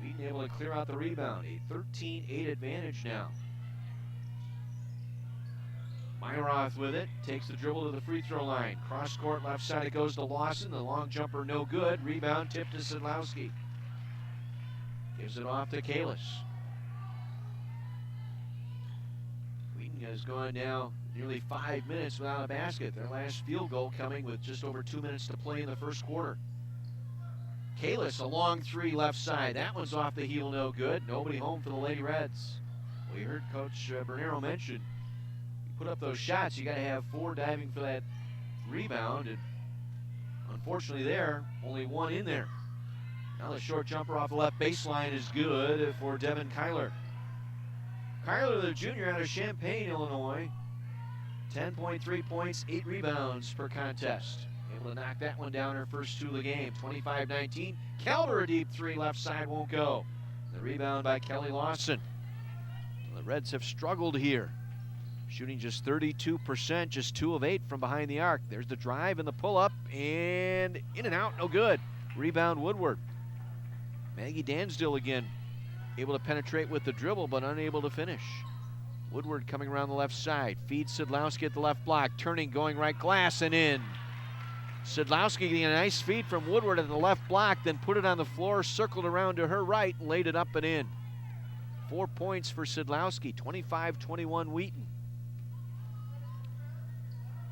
Wheaton able to clear out the rebound. A 13-8 advantage now. Myroth with it, takes the dribble to the free throw line. Cross court, left side, it goes to Lawson. The long jumper, no good. Rebound tipped to Sidlowski. Gives it off to Kalis. Wheaton has gone now nearly 5 minutes without a basket. Their last field goal coming with just over 2 minutes to play in the first quarter. Kalis, a long three left side. That one's off the heel, no good. Nobody home for the Lady Reds. We heard Coach Bernero mention, put up those shots, you got to have 4 diving for that rebound, and unfortunately there, only 1 in there. Now the short jumper off the left baseline is good for Devin Kyler. Kyler, the junior out of Champaign, Illinois, 10.3 points, 8 rebounds per contest. Able to knock that one down her first 2 of the game. 25-19. Kelber, a deep 3 left side, won't go. The rebound by Kelly Lawson. The Reds have struggled here. Shooting just 32%, just 2 of 8 from behind the arc. There's the drive and the pull-up, and in and out, no good. Rebound Woodward. Maggie Dansdale again, able to penetrate with the dribble, but unable to finish. Woodward coming around the left side. Feeds Sidlowski at the left block. Turning, going right glass, and in. Sidlowski getting a nice feed from Woodward at the left block, then put it on the floor, circled around to her right, and laid it up and in. 4 points for Sidlowski, 25-21 Wheaton.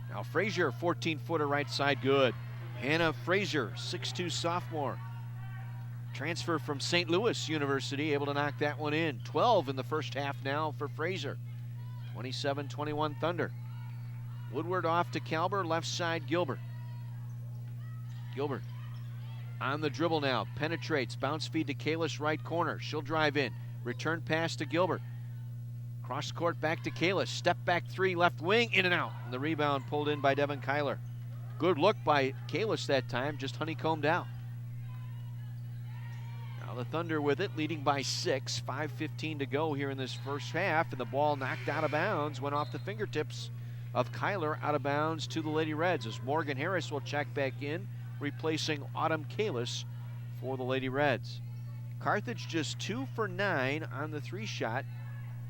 Now Frazier, 14-footer right side, good. Hannah Frazier, 6'2 sophomore. Transfer from St. Louis University, able to knock that one in. 12 in the first half now for Frazier. 27-21 Thunder. Woodward off to Kelber, left side Gilbert. Gilbert on the dribble now, penetrates, bounce feed to Kalis, right corner. She'll drive in, return pass to Gilbert. Cross court back to Kalis, step back 3, left wing, in and out. And the rebound pulled in by Devin Kyler. Good look by Kalis that time, just honeycombed out. Now the Thunder with it, leading by 6, 5:15 to go here in this first half, and the ball knocked out of bounds, went off the fingertips of Kyler, out of bounds to the Lady Reds, as Morgan Harris will check back in, replacing Autumn Kalis for the Lady Reds. Carthage just 2 for 9 on the 3-shot,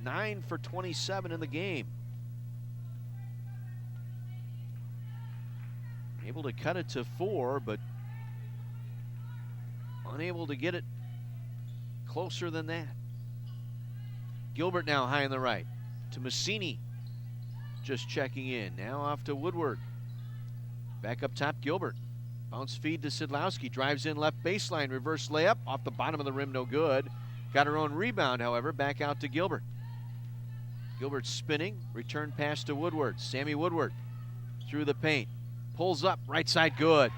9 for 27 in the game. Able to cut it to 4, but unable to get it closer than that. Gilbert now high on the right to Massini, just checking in. Now off to Woodward. Back up top, Gilbert. Bounce feed to Sidlowski, drives in left baseline, reverse layup, off the bottom of the rim, no good. Got her own rebound, however, back out to Gilbert. Gilbert spinning, return pass to Woodward. Sammy Woodward through the paint, pulls up, right side, good.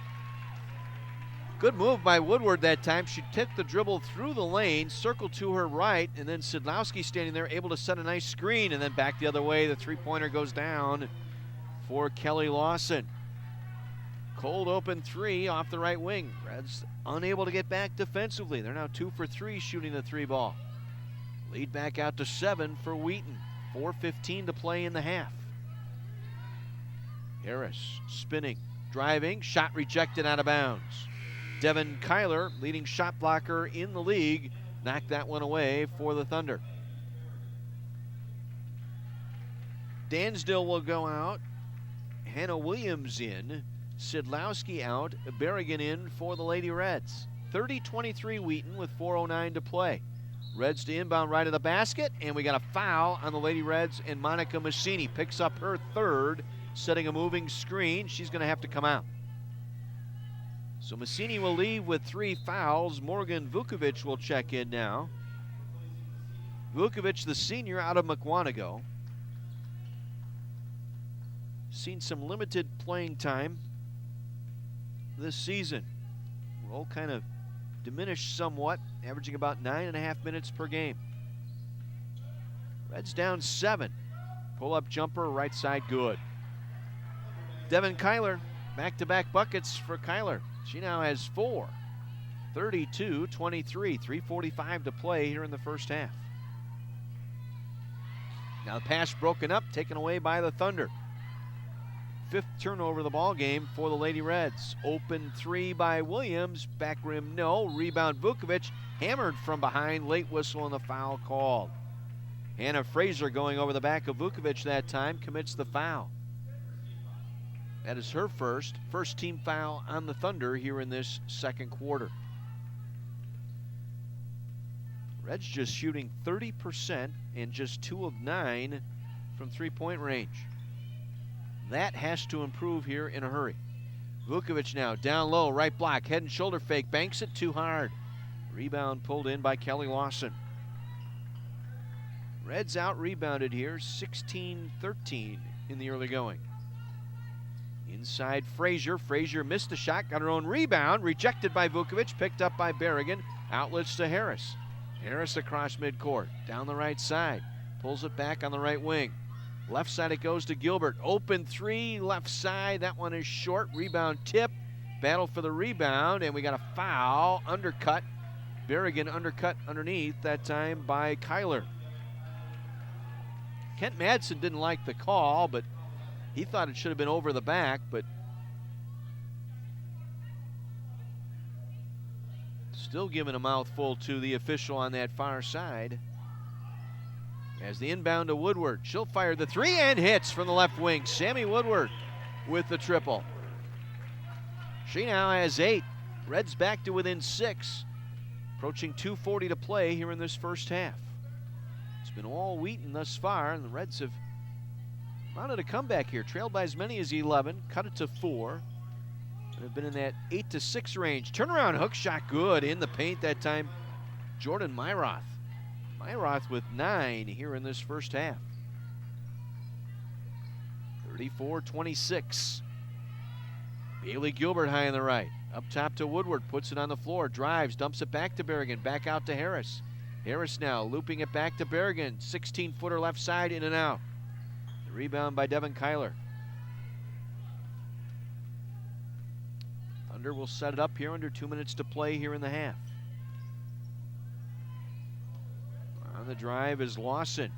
Good move by Woodward that time. She took the dribble through the lane, circled to her right, and then Sidlowski standing there, able to set a nice screen, and then back the other way. The 3-pointer goes down for Kelly Lawson. Cold open 3 off the right wing. Reds unable to get back defensively. They're now 2 for 3 shooting the 3 ball. Lead back out to 7 for Wheaton. 4:15 to play in the half. Harris spinning, driving, shot rejected out of bounds. Devin Kyler, leading shot blocker in the league, knocked that one away for the Thunder. Dansdale will go out. Hannah Williams in. Sidlowski out. Berrigan in for the Lady Reds. 30-23 Wheaton with 4:09 to play. Reds to inbound right of the basket, and we got a foul on the Lady Reds, and Monica Massini picks up her third, setting a moving screen. She's going to have to come out. So Massini will leave with 3 fouls. Morgan Vukovic will check in now. Vukovic, the senior out of McWanago. Seen some limited playing time this season. Role kind of diminished somewhat, averaging about 9.5 minutes per game. Reds down 7. Pull-up jumper, right side, good. Devin Kyler, back-to-back buckets for Kyler. She now has 4. 32-23, 3:45 to play here in the first half. Now the pass broken up, taken away by the Thunder. 5th turnover of the ball game for the Lady Reds. Open 3 by Williams, back rim no, rebound Vukovic, hammered from behind, late whistle and the foul called. Hannah Fraser going over the back of Vukovic that time, commits the foul. That is her first team foul on the Thunder here in this second quarter. Reds just shooting 30% and just 2 of 9 from 3-point range. That has to improve here in a hurry. Vukovic now down low, right block, head and shoulder fake, banks it too hard. Rebound pulled in by Kelly Lawson. Reds out rebounded here, 16-13 in the early going. Inside Frazier. Frazier missed the shot, got her own rebound, rejected by Vukovic, picked up by Berrigan. Outlets to Harris. Harris across midcourt, down the right side, pulls it back on the right wing. Left side it goes to Gilbert. Open 3, left side. That one is short. Rebound tip. Battle for the rebound, and we got a foul. Undercut. Berrigan undercut underneath, that time by Kyler. Kent Madsen didn't like the call, but he thought it should have been over the back, but still giving a mouthful to the official on that far side. As the inbound to Woodward, she'll fire the 3 and hits from the left wing. Sammy Woodward with the triple. She now has 8. Reds back to within 6. Approaching 2:40 to play here in this first half. It's been all Wheaton thus far, and the Reds have mounted a comeback here. Trailed by as many as 11, cut it to 4. And have been in that 8-6 range. Turnaround hook shot good in the paint that time. Jordan Myroth. Myroth with 9 here in this first half. 34-26. Bailey Gilbert high on the right. Up top to Woodward, puts it on the floor, drives, dumps it back to Berrigan, back out to Harris. Harris now looping it back to Berrigan. 16-footer left side, in and out. The rebound by Devin Kyler. Thunder will set it up here under 2 minutes to play here in the half. On the drive is Lawson.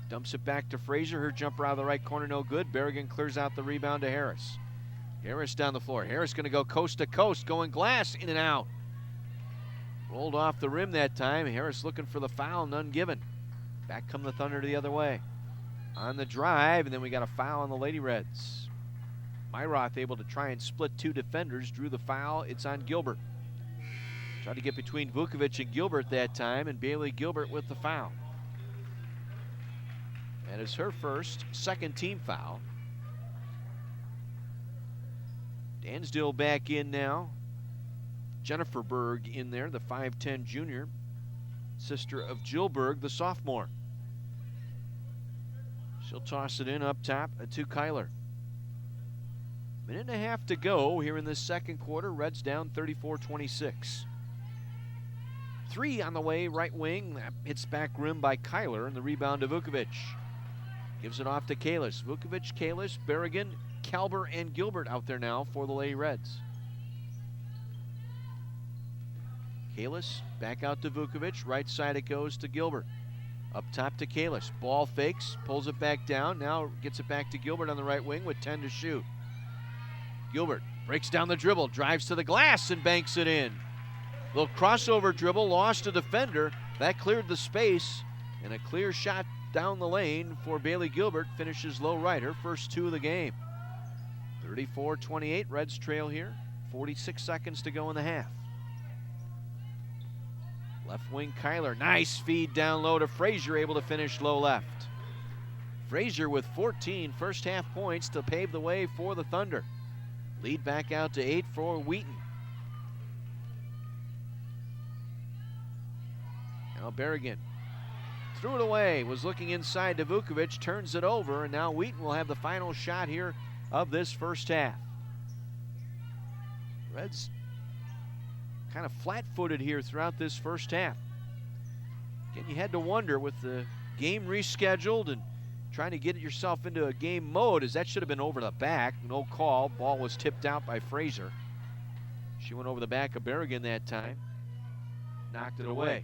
Dumps it back to Frazier. Her jumper out of the right corner, no good. Berrigan clears out the rebound to Harris. Harris down the floor. Harris going to go coast to coast, going glass, in and out. Rolled off the rim that time. Harris looking for the foul, none given. Back come the Thunder the other way. On the drive, and then we got a foul on the Lady Reds. Myroth able to try and split 2 defenders, drew the foul. It's on Gilbert. Tried to get between Vukovic and Gilbert that time, and Bailey Gilbert with the foul. That is her first, second team foul. Dansdale back in now. Jennifer Berg in there, the 5'10 junior, sister of Jill Berg, the sophomore. She'll toss it in up top to Kyler. Minute and a half to go here in this second quarter. Reds down 34-26. 3 on the way, right wing. That hits back rim by Kyler, and the rebound to Vukovic. Gives it off to Kalis. Vukovic, Kalis, Berrigan, Kalber, and Gilbert out there now for the Lady Reds. Kalis back out to Vukovic. Right side it goes to Gilbert. Up top to Kalis. Ball fakes, pulls it back down. Now gets it back to Gilbert on the right wing with 10 to shoot. Gilbert breaks down the dribble, drives to the glass and banks it in. Little crossover dribble, lost a defender. That cleared the space, and a clear shot down the lane for Bailey Gilbert. Finishes low right, her first 2 of the game. 34-28, Reds trail here. 46 seconds to go in the half. Left wing Kyler, nice feed down low to Frazier, able to finish low left. Frazier with 14 first half points to pave the way for the Thunder. Lead back out to 8 for Wheaton. Now Berrigan threw it away, was looking inside to Vukovic, turns it over, and now Wheaton will have the final shot here of this first half. Reds kind of flat-footed here throughout this first half. Again, you had to wonder with the game rescheduled and trying to get yourself into a game mode, as that should have been over the back. No call. Ball was tipped out by Frazier. She went over the back of Berrigan that time. Knocked it away.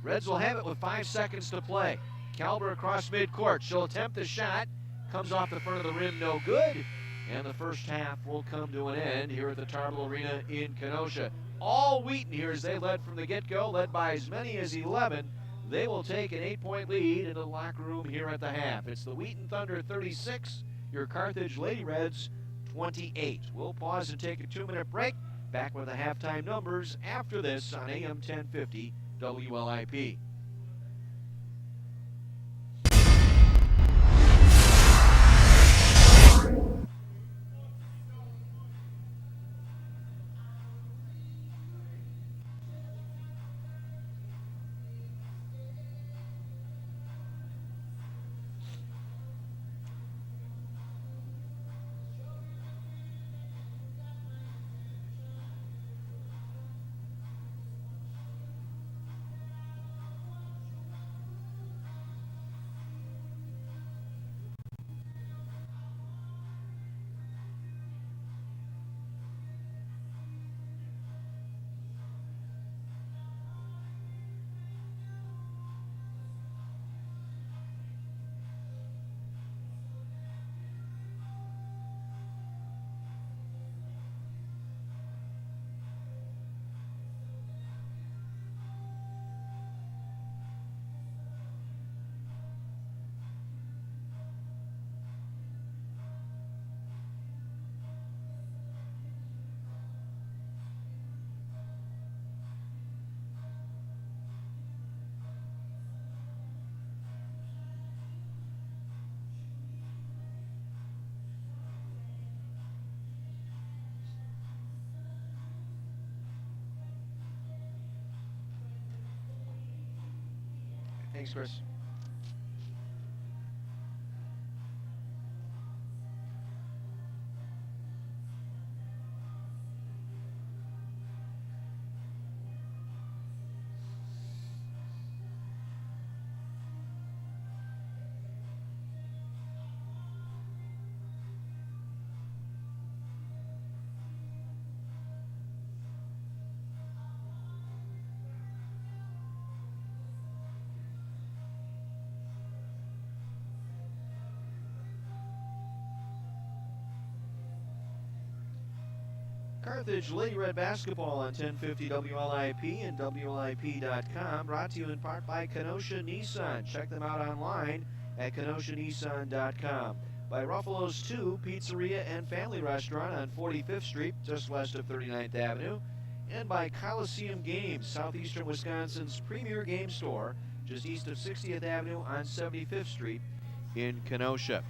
Reds will have it with 5 seconds to play. Kalber across midcourt. She'll attempt the shot. Comes off the front of the rim, no good. And the first half will come to an end here at the Tarble Arena in Kenosha. All Wheaton here as they led from the get-go, led by as many as 11. They will take an 8-point lead into the locker room here at the half. It's the Wheaton Thunder 36, your Carthage Lady Reds 28. We'll pause and take a 2-minute break. Back with the halftime numbers after this on AM 1050 WLIP. Thanks, Chris. Carthage Lady Red Basketball on 1050 WLIP and WLIP.com. Brought to you in part by Kenosha Nissan. Check them out online at KenoshaNissan.com. By Ruffalo's 2 Pizzeria and Family Restaurant on 45th Street, just west of 39th Avenue. And by Coliseum Games, southeastern Wisconsin's premier game store, just east of 60th Avenue on 75th Street in Kenosha.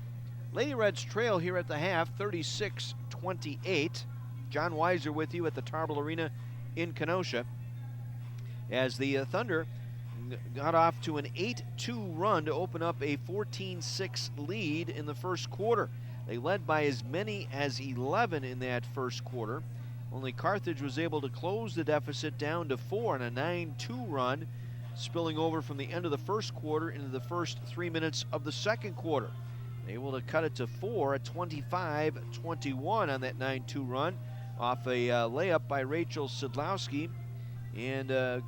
Lady Reds trail here at the half, 36-28. John Weiser with you at the Tarble Arena in Kenosha, as the Thunder got off to an 8-2 run to open up a 14-6 lead in the first quarter. They led by as many as 11 in that first quarter. Only Carthage was able to close the deficit down to 4 in a 9-2 run, spilling over from the end of the first quarter into the first 3 minutes of the second quarter. Able to cut it to 4 at 25-21 on that 9-2 run, off a layup by Rachel Sidlowski and a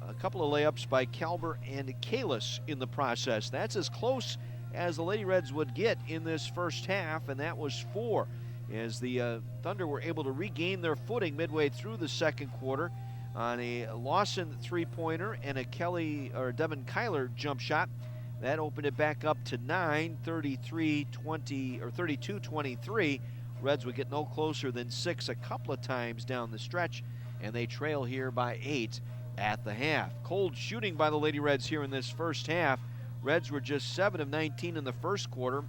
A couple of layups by Kalber and Kalis in the process. That's as close as the Lady Reds would get in this first half, and that was 4. As the Thunder were able to regain their footing midway through the second quarter on a Lawson three-pointer and a Devin Kyler jump shot. That opened it back up to 9, 33-20 or 32-23. Reds would get no closer than 6 a couple of times down the stretch, and they trail here by 8 at the half. Cold shooting by the Lady Reds here in this first half. Reds were just 7 of 19 in the first quarter,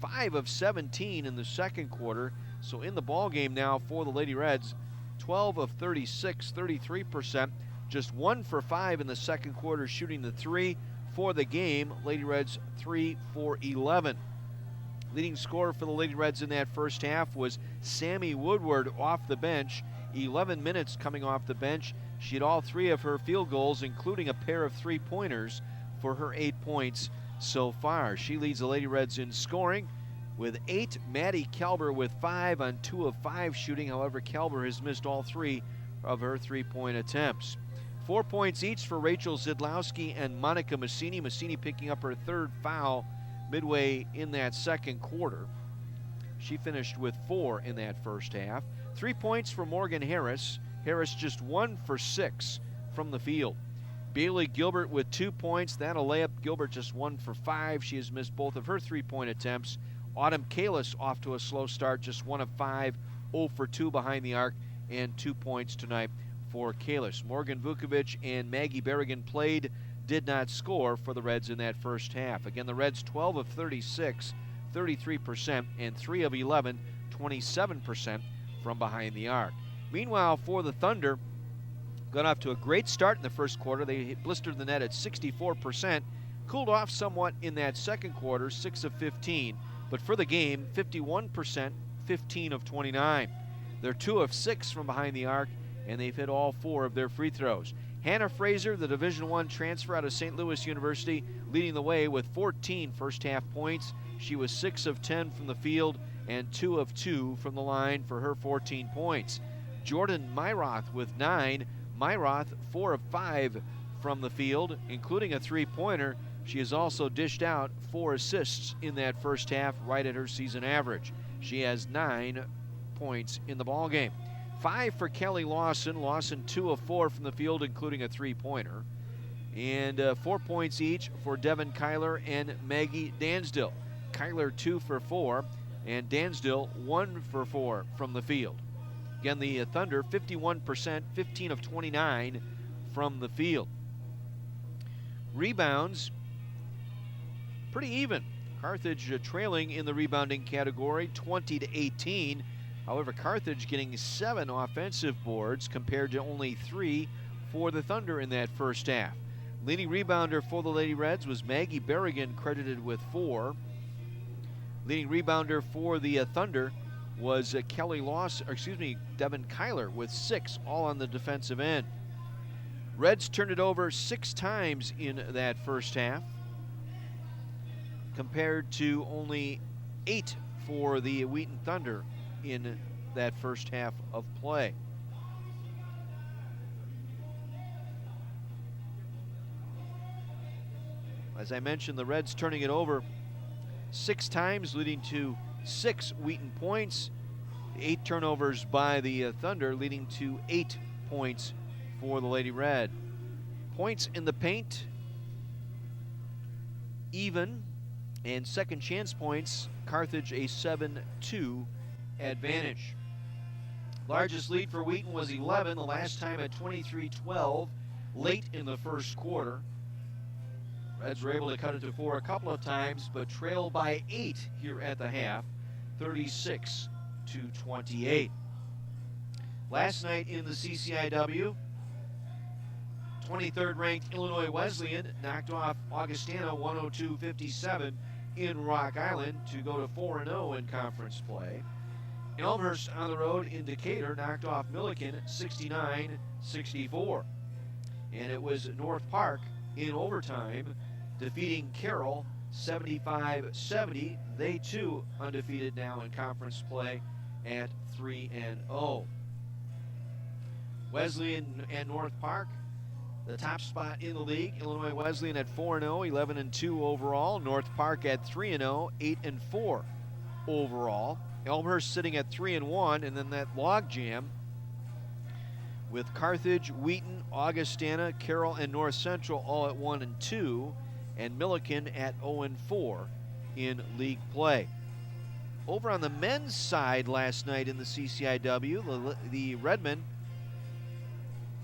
5 of 17 in the second quarter. So in the ball game now for the Lady Reds, 12 of 36, 33%, just 1 for 5 in the second quarter shooting the 3 for the game. Lady Reds 3 for 11. Leading scorer for the Lady Reds in that first half was Sammy Woodward off the bench. 11 minutes coming off the bench. She had all 3 of her field goals, including a pair of 3-pointers for her 8 points so far. She leads the Lady Reds in scoring with 8. Maddie Kalber with 5 on 2 of 5 shooting. However, Kalber has missed all 3 of her 3-point attempts. 4 points each for Rachel Zidlowski and Monica Massini. Massini picking up her 3rd foul midway in that second quarter. She finished with 4 in that first half. 3 points for Morgan Harris. Harris just 1 for 6 from the field. Bailey Gilbert with 2 points. That a layup. Gilbert just 1 for 5. She has missed both of her 3-point attempts. Autumn Kalis off to a slow start, just 1 of 5, 0 for 2 behind the arc, and 2 points tonight for Kalis. Morgan Vukovic and Maggie Berrigan played, did not score for the Reds in that first half. Again, the Reds 12 of 36, 33%, and 3 of 11, 27% from behind the arc. Meanwhile, for the Thunder, got off to a great start in the first quarter. They blistered the net at 64%, cooled off somewhat in that second quarter, 6 of 15. But for the game, 51%, 15 of 29. They're 2 of 6 from behind the arc, and they've hit all 4 of their free throws. Hannah Fraser, the Division I transfer out of St. Louis University, leading the way with 14 first-half points. She was 6 of 10 from the field and 2 of 2 from the line for her 14 points. Jordan Myroth with 9. Myroth 4 of 5 from the field, including a 3-pointer. She has also dished out 4 assists in that first half, right at her season average. She has 9 points in the ballgame. 5 for Kelly Lawson. Lawson 2 of 4 from the field, including a 3-pointer. And 4 points each for Devin Kyler and Maggie Dansdill. Kyler 2 for 4, and Dansdill 1 for 4 from the field. Again, the Thunder 51%, 15 of 29 from the field. Rebounds, pretty even. Carthage trailing in the rebounding category, 20-18. However, Carthage getting 7 offensive boards compared to only 3 for the Thunder in that first half. Leading rebounder for the Lady Reds was Maggie Berrigan, credited with 4. Leading rebounder for the Thunder was Devin Kyler with 6, all on the defensive end. Reds turned it over 6 times in that first half, compared to only 8 for the Wheaton Thunder in that first half of play. As I mentioned, the Reds turning it over 6 times, leading to 6 Wheaton points. 8 turnovers by the Thunder, leading to 8 points for the Lady Red. Points in the paint, even, and second chance points, Carthage a 7-2 advantage. Largest lead for Wheaton was 11, the last time at 23-12, late in the first quarter. Reds were able to cut it to 4 a couple of times, but trail by 8 here at the half, 36-28. Last night in the CCIW, 23rd ranked Illinois Wesleyan knocked off Augustana 102-57 in Rock Island to go to 4-0 in conference play. Elmhurst on the road in Decatur knocked off Milliken 69-64. And it was North Park in overtime defeating Carroll 75-70. They too undefeated now in conference play at 3-0. Wesleyan and North Park, the top spot in the league. Illinois Wesleyan at 4-0, 11-2 overall. North Park at 3-0, 8-4 overall. Elmhurst sitting at 3-1, and then that log jam with Carthage, Wheaton, Augustana, Carroll, and North Central all at 1-2, and Milliken at 0-4 in league play. Over on the men's side last night in the CCIW, the Redmen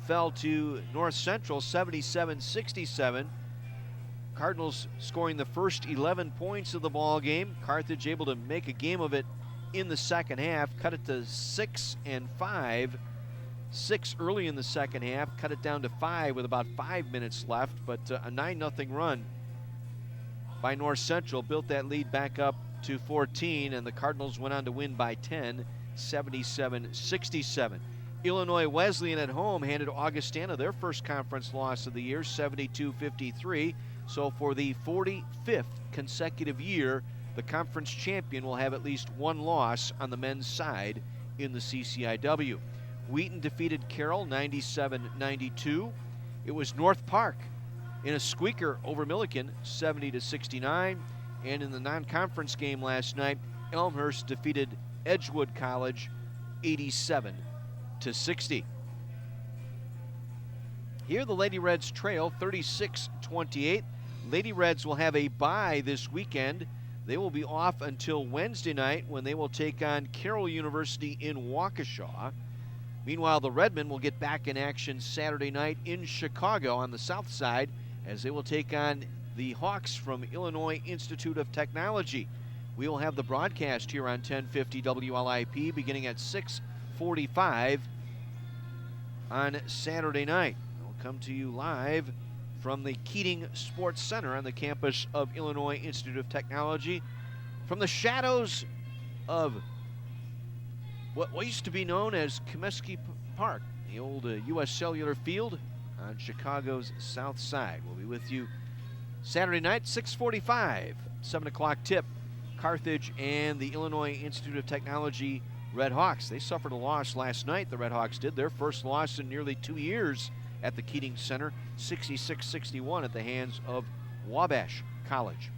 fell to North Central 77-67. Cardinals scoring the first 11 points of the ball game. Carthage able to make a game of it in the second half, cut it to 6-5. 6 early in the second half, cut it down to 5 with about 5 minutes left, but a 9-0 run by North Central built that lead back up to 14, and the Cardinals went on to win by 10, 77-67. Illinois Wesleyan at home handed Augustana their first conference loss of the year, 72-53. So for the 45th consecutive year, the conference champion will have at least one loss on the men's side in the CCIW. Wheaton defeated Carroll 97-92. It was North Park in a squeaker over Milliken 70-69. And in the non-conference game last night, Elmhurst defeated Edgewood College 87-60. Here the Lady Reds trail 36-28. Lady Reds will have a bye this weekend. They will be off until Wednesday night when they will take on Carroll University in Waukesha. Meanwhile, the Redmen will get back in action Saturday night in Chicago on the south side as they will take on the Hawks from Illinois Institute of Technology. We will have the broadcast here on 1050 WLIP beginning at 6:45 on Saturday night. We'll come to you live from the Keating Sports Center on the campus of Illinois Institute of Technology, from the shadows of what used to be known as Comiskey Park, the old U.S. Cellular Field on Chicago's south side. We'll be with you Saturday night, 6:45, 7 o'clock tip. Carthage and the Illinois Institute of Technology Red Hawks. They suffered a loss last night, the Red Hawks did. Their first loss in nearly 2 years at the Keating Center, 66-61 at the hands of Wabash College.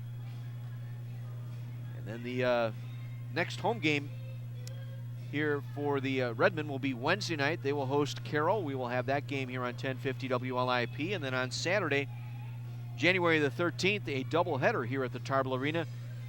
And then the next home game here for the Redmen will be Wednesday night. They will host Carroll. We will have that game here on 1050 WLIP. And then on Saturday, January the 13th, a doubleheader here at the Tarble Arena.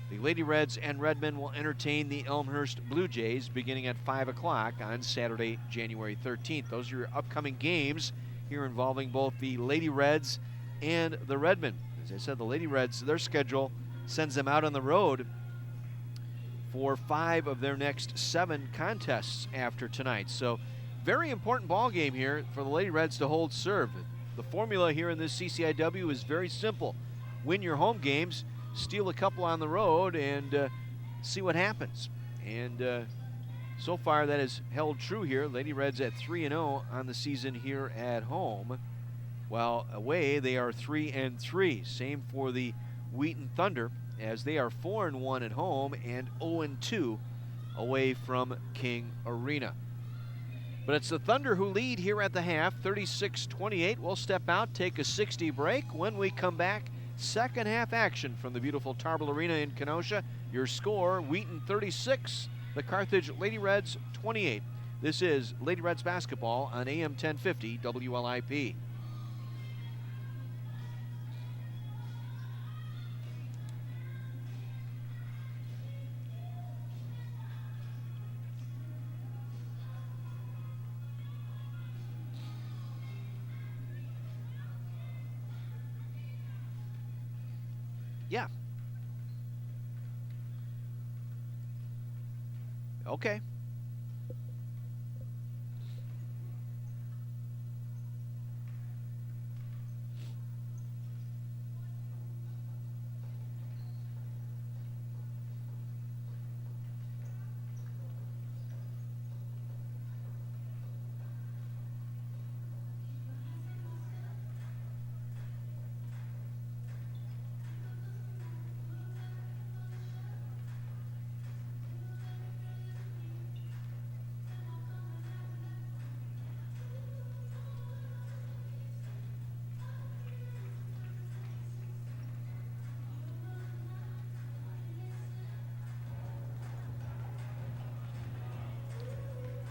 The Lady Reds and Redmen will entertain the Elmhurst Blue Jays beginning at 5 o'clock on Saturday, January 13th. Those are your upcoming games here involving both the Lady Reds and the Redmen. As I said, the Lady Reds, their schedule sends them out on the road for 5 of their next 7 contests after tonight. So very important ball game here for the Lady Reds to hold serve. The formula here in this CCIW is very simple. Win your home games, steal a couple on the road, and see what happens. And so far that has held true here. Lady Reds at 3-0 on the season here at home, while away they are 3-3. Same for the Wheaton Thunder, as they are 4-1 at home and 0-2 away from King Arena. But it's the Thunder who lead here at the half, 36-28. We'll step out, take a 60 break. When we come back, second half action from the beautiful Tarble Arena in Kenosha. Your score, Wheaton 36, the Carthage Lady Reds 28. This is Lady Reds basketball on AM 1050 WLIP. Yeah. Okay.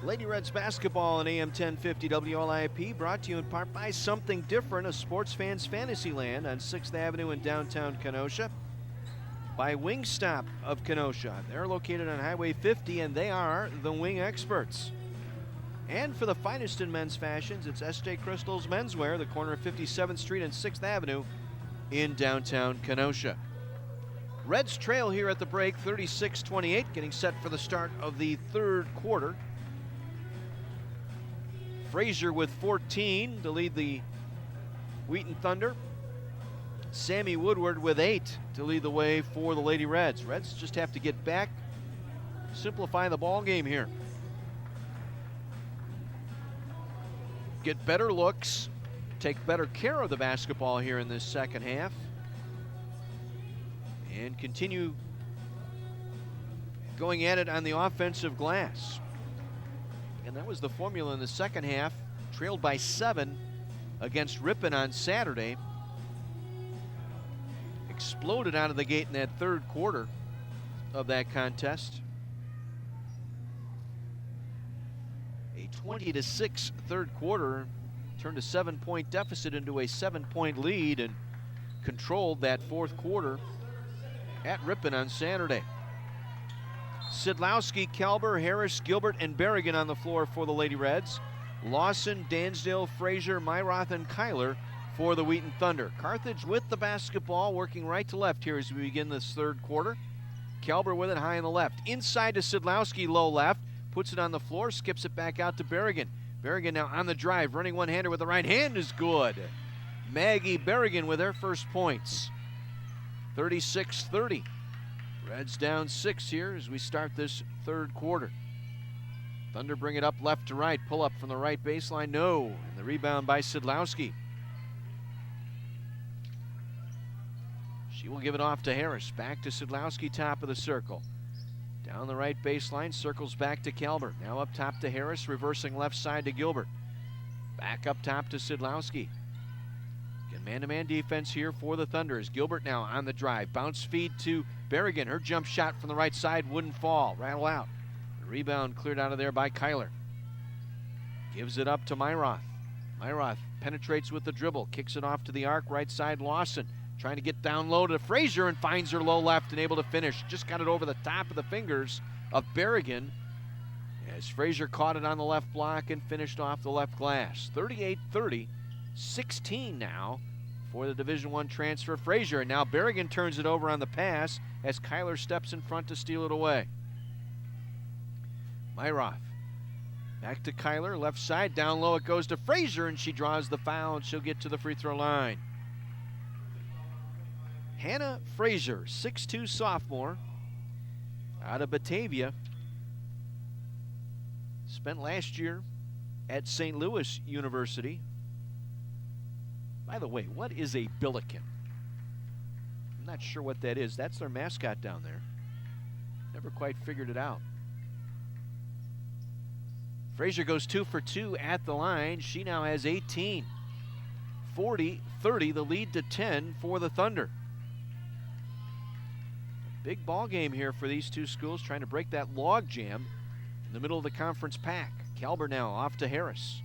Lady Reds basketball on AM 1050 WLIP, brought to you in part by Something Different, a sports fan's fantasy land on 6th Avenue in downtown Kenosha. By Wingstop of Kenosha. They're located on Highway 50, and they are the wing experts. And for the finest in men's fashions, it's S.J. Crystal's Menswear, the corner of 57th Street and 6th Avenue in downtown Kenosha. Reds trail here at the break, 36-28, getting set for the start of the third quarter. Frazier with 14 to lead the Wheaton Thunder. Sammy Woodward with 8 to lead the way for the Lady Reds. Reds just have to get back, simplify the ball game here. Get better looks, take better care of the basketball here in this second half, and continue going at it on the offensive glass. And that was the formula in the second half, trailed by 7 against Ripon on Saturday. Exploded out of the gate in that third quarter of that contest. A 20-6 third quarter turned a 7-point deficit into a 7-point lead and controlled that fourth quarter at Ripon on Saturday. Sidlowski, Kalber, Harris, Gilbert, and Berrigan on the floor for the Lady Reds. Lawson, Dansdale, Frazier, Myroth, and Kyler for the Wheaton Thunder. Carthage with the basketball, working right to left here as we begin this third quarter. Kalber with it high on the left. Inside to Sidlowski, low left. Puts it on the floor, skips it back out to Berrigan. Berrigan now on the drive, running one-hander with the right hand is good. Maggie Berrigan with her first points. 36-30. Reds down 6 here as we start this third quarter. Thunder bring it up left to right. Pull up from the right baseline, no. And the rebound by Sidlowski. She will give it off to Harris. Back to Sidlowski, top of the circle. Down the right baseline, circles back to Kalber. Now up top to Harris, reversing left side to Gilbert. Back up top to Sidlowski. Again, man-to-man defense here for the Thunder as Gilbert now on the drive. Bounce feed to Berrigan. Her jump shot from the right side wouldn't fall. Rattle out. The rebound cleared out of there by Kyler. Gives it up to Myroth. Myroth penetrates with the dribble. Kicks it off to the arc, right side Lawson. Trying to get down low to Frazier and finds her low left and able to finish. Just got it over the top of the fingers of Berrigan as Frazier caught it on the left block and finished off the left glass. 38-30, 16 now for the Division I transfer Frazier. And now Berrigan turns it over on the pass as Kyler steps in front to steal it away. Myroth back to Kyler, left side, down low it goes to Frazier and she draws the foul and she'll get to the free throw line. Hannah Frazier, 6'2" sophomore, out of Batavia. Spent last year at St. Louis University. By the way, what is a Billiken? I'm not sure what that is. That's their mascot down there. Never quite figured it out. Frazier goes 2 for 2 at the line. She now has 18. 40-30, the lead to 10 for the Thunder. Big ball game here for these two schools, trying to break that log jam in the middle of the conference pack. Kalber now off to Harris.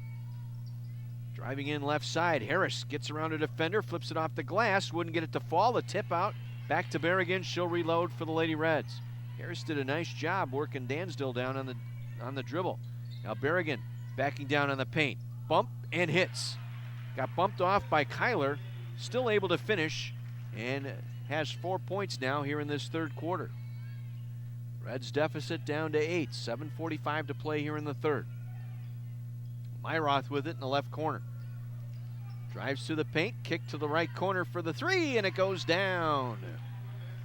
Driving in left side. Harris gets around a defender, flips it off the glass, wouldn't get it to fall. The tip out, back to Berrigan. She'll reload for the Lady Reds. Harris did a nice job working Dansdale down on the dribble. Now Berrigan backing down on the paint. Bump and hits. Got bumped off by Kyler, still able to finish, and has 4 points now here in this third quarter. Reds deficit down to 8. 7:45 to play here in the third. Myroth with it in the left corner. Drives to the paint, kick to the right corner for the three, and it goes down.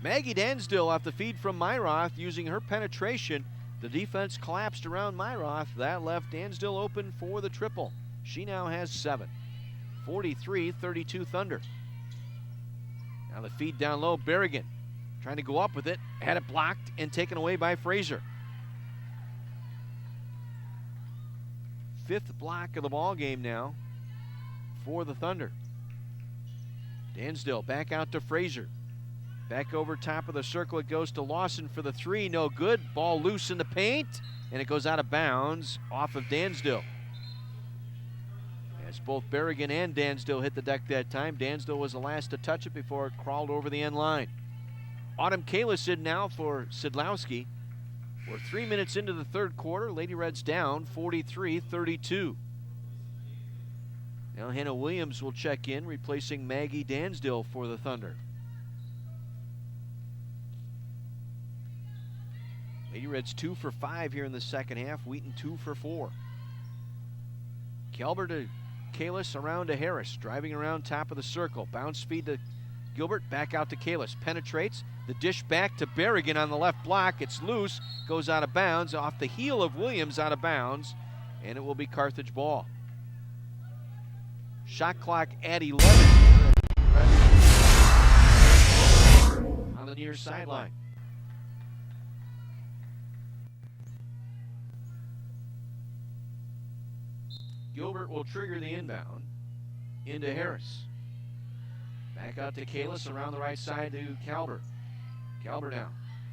Maggie Dansdale off the feed from Myroth using her penetration. The defense collapsed around Myroth. That left Dansdale open for the triple. She now has 7. 43-32 Thunder. Now the feed down low, Berrigan trying to go up with it. Had it blocked and taken away by Frazier. 5th block of the ball game now for the Thunder. Dansdale back out to Frazier. Back over top of the circle it goes to Lawson for the three. No good. Ball loose in the paint. and it goes out of bounds off of Dansdale. As both Berrigan and Dansdale hit the deck that time, Dansdale was the last to touch it before it crawled over the end line. Autumn Kalis in now for Sidlowski. We're 3 minutes into the third quarter. Lady Reds down 43-32. Now Hannah Williams will check in, replacing Maggie Dansdale for the Thunder. Lady Reds 2 for 5 here in the second half. Wheaton 2 for 4. Kelber to Kalis, around to Harris, driving around top of the circle. Bounce feed to Gilbert, back out to Kalis. Penetrates, the dish back to Berrigan on the left block. It's loose, goes out of bounds, off the heel of Williams, out of bounds, and it will be Carthage ball. Shot clock at 11 on the near sideline. Gilbert will trigger the inbound into Harris. Back out to Kalis, around the right side to Calber. Calber now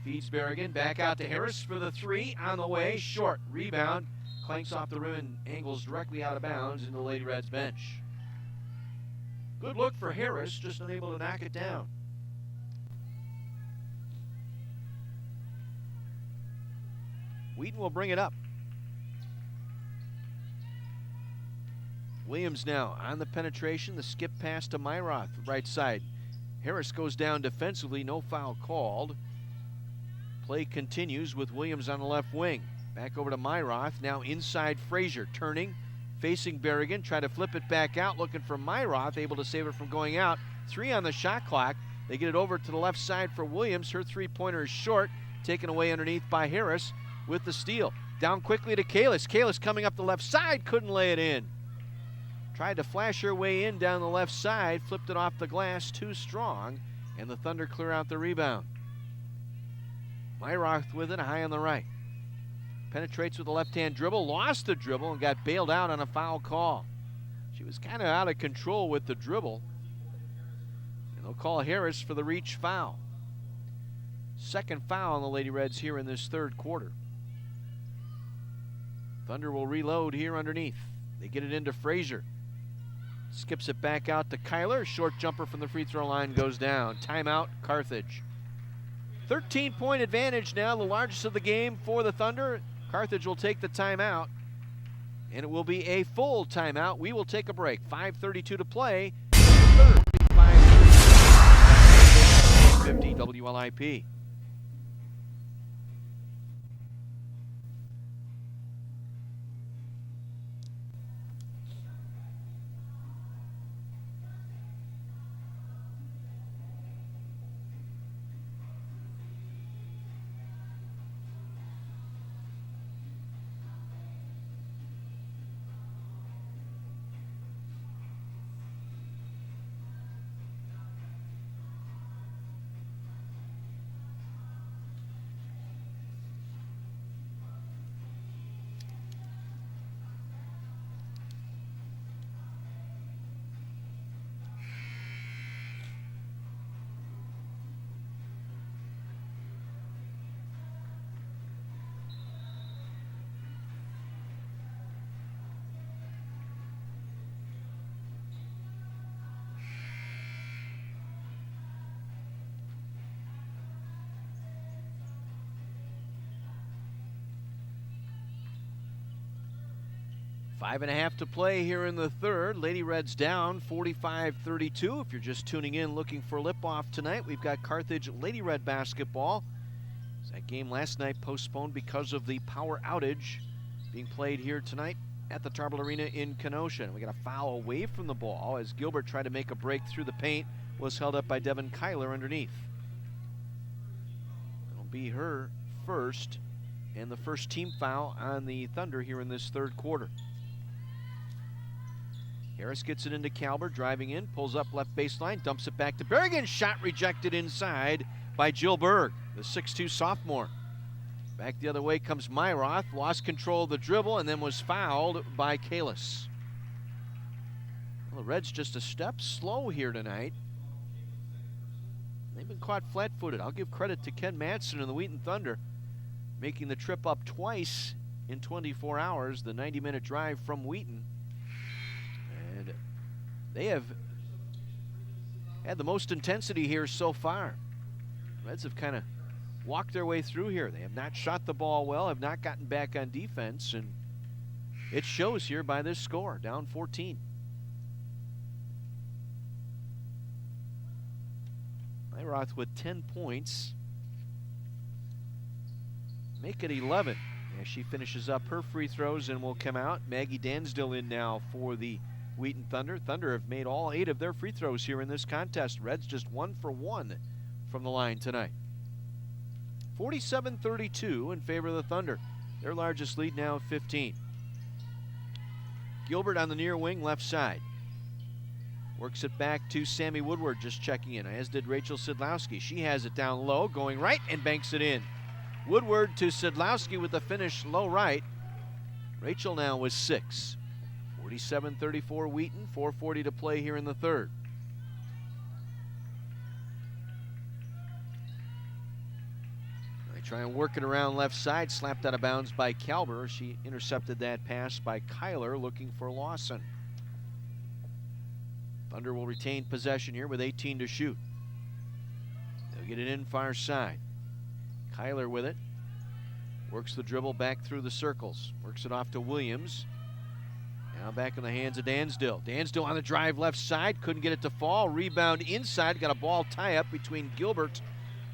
feeds Berrigan, back out to Harris for the three, on the way, short. Rebound, clanks off the rim and angles directly out of bounds into the Lady Reds bench. Good look for Harris, just unable to knock it down. Wheaton will bring it up. Williams now on the penetration, the skip pass to Myroth, right side. Harris goes down defensively, no foul called. Play continues with Williams on the left wing. Back over to Myroth, now inside Frazier, turning, facing Berrigan, try to flip it back out, looking for Myroth, able to save it from going out. 3 on the shot clock. They get it over to the left side for Williams. Her three-pointer is short, taken away underneath by Harris with the steal. Down quickly to Kalis. Kalis coming up the left side, couldn't lay it in. Tried to flash her way in down the left side, flipped it off the glass, too strong, and the Thunder clear out the rebound. Myroth with it, high on the right. Penetrates with a left-hand dribble, lost the dribble, and got bailed out on a foul call. She was kind of out of control with the dribble, and they'll call Harris for the reach foul. Second foul on the Lady Reds here in this third quarter. Thunder will reload here underneath. They get it into Frazier. Skips it back out to Kyler. Short jumper from the free throw line goes down. Timeout, Carthage. 13-point advantage now, the largest of the game for the Thunder. Carthage will take the timeout, and it will be a full timeout. We will take a break. 5:32 to play. Third, 5:50 WLIP. Five and a half to play here in the third. Lady Reds down 45-32. If you're just tuning in looking for lip-off tonight, we've got Carthage Lady Red basketball. That game last night postponed because of the power outage being played here tonight at the Tarble Arena in Kenosha. And we got a foul away from the ball as Gilbert tried to make a break through the paint, was held up by Devin Kyler underneath. It'll be her first and the first team foul on the Thunder here in this third quarter. Harris gets it into Calber, driving in, pulls up left baseline, dumps it back to Berrigan. Shot rejected inside by Jill Berg, the 6'2 sophomore. Back the other way comes Myroth, lost control of the dribble and then was fouled by Kalis. Well, the Reds just a step slow here tonight. They've been caught flat-footed. I'll give credit to Ken Madsen and the Wheaton Thunder, making the trip up twice in 24 hours, the 90-minute drive from Wheaton. And they have had the most intensity here so far. Reds have kind of walked their way through here. They have not shot the ball well, have not gotten back on defense, and it shows here by this score, down 14. Myroth with 10 points. Make it 11 as she finishes up her free throws and will come out. Maggie Dansdale in now for the Wheaton Thunder. Thunder have made all 8 of their free throws here in this contest. Reds just 1 for 1 from the line tonight. 47-32 in favor of the Thunder. Their largest lead now 15. Gilbert on the near wing, left side. Works it back to Sammy Woodward, just checking in, as did Rachel Sidlowski. She has it down low, going right, and banks it in. Woodward to Sidlowski with the finish low right. Rachel now with 6. 47-34 Wheaton, 4:40 to play here in the third. They try and work it around left side, slapped out of bounds by Kalber. She intercepted that pass by Kyler, looking for Lawson. Thunder will retain possession here with 18 to shoot. They'll get it in far side. Kyler with it. Works the dribble back through the circles. Works it off to Williams. Now back in the hands of Dansdale. Dansdale on the drive left side. Couldn't get it to fall. Rebound inside. Got a ball tie-up between Gilbert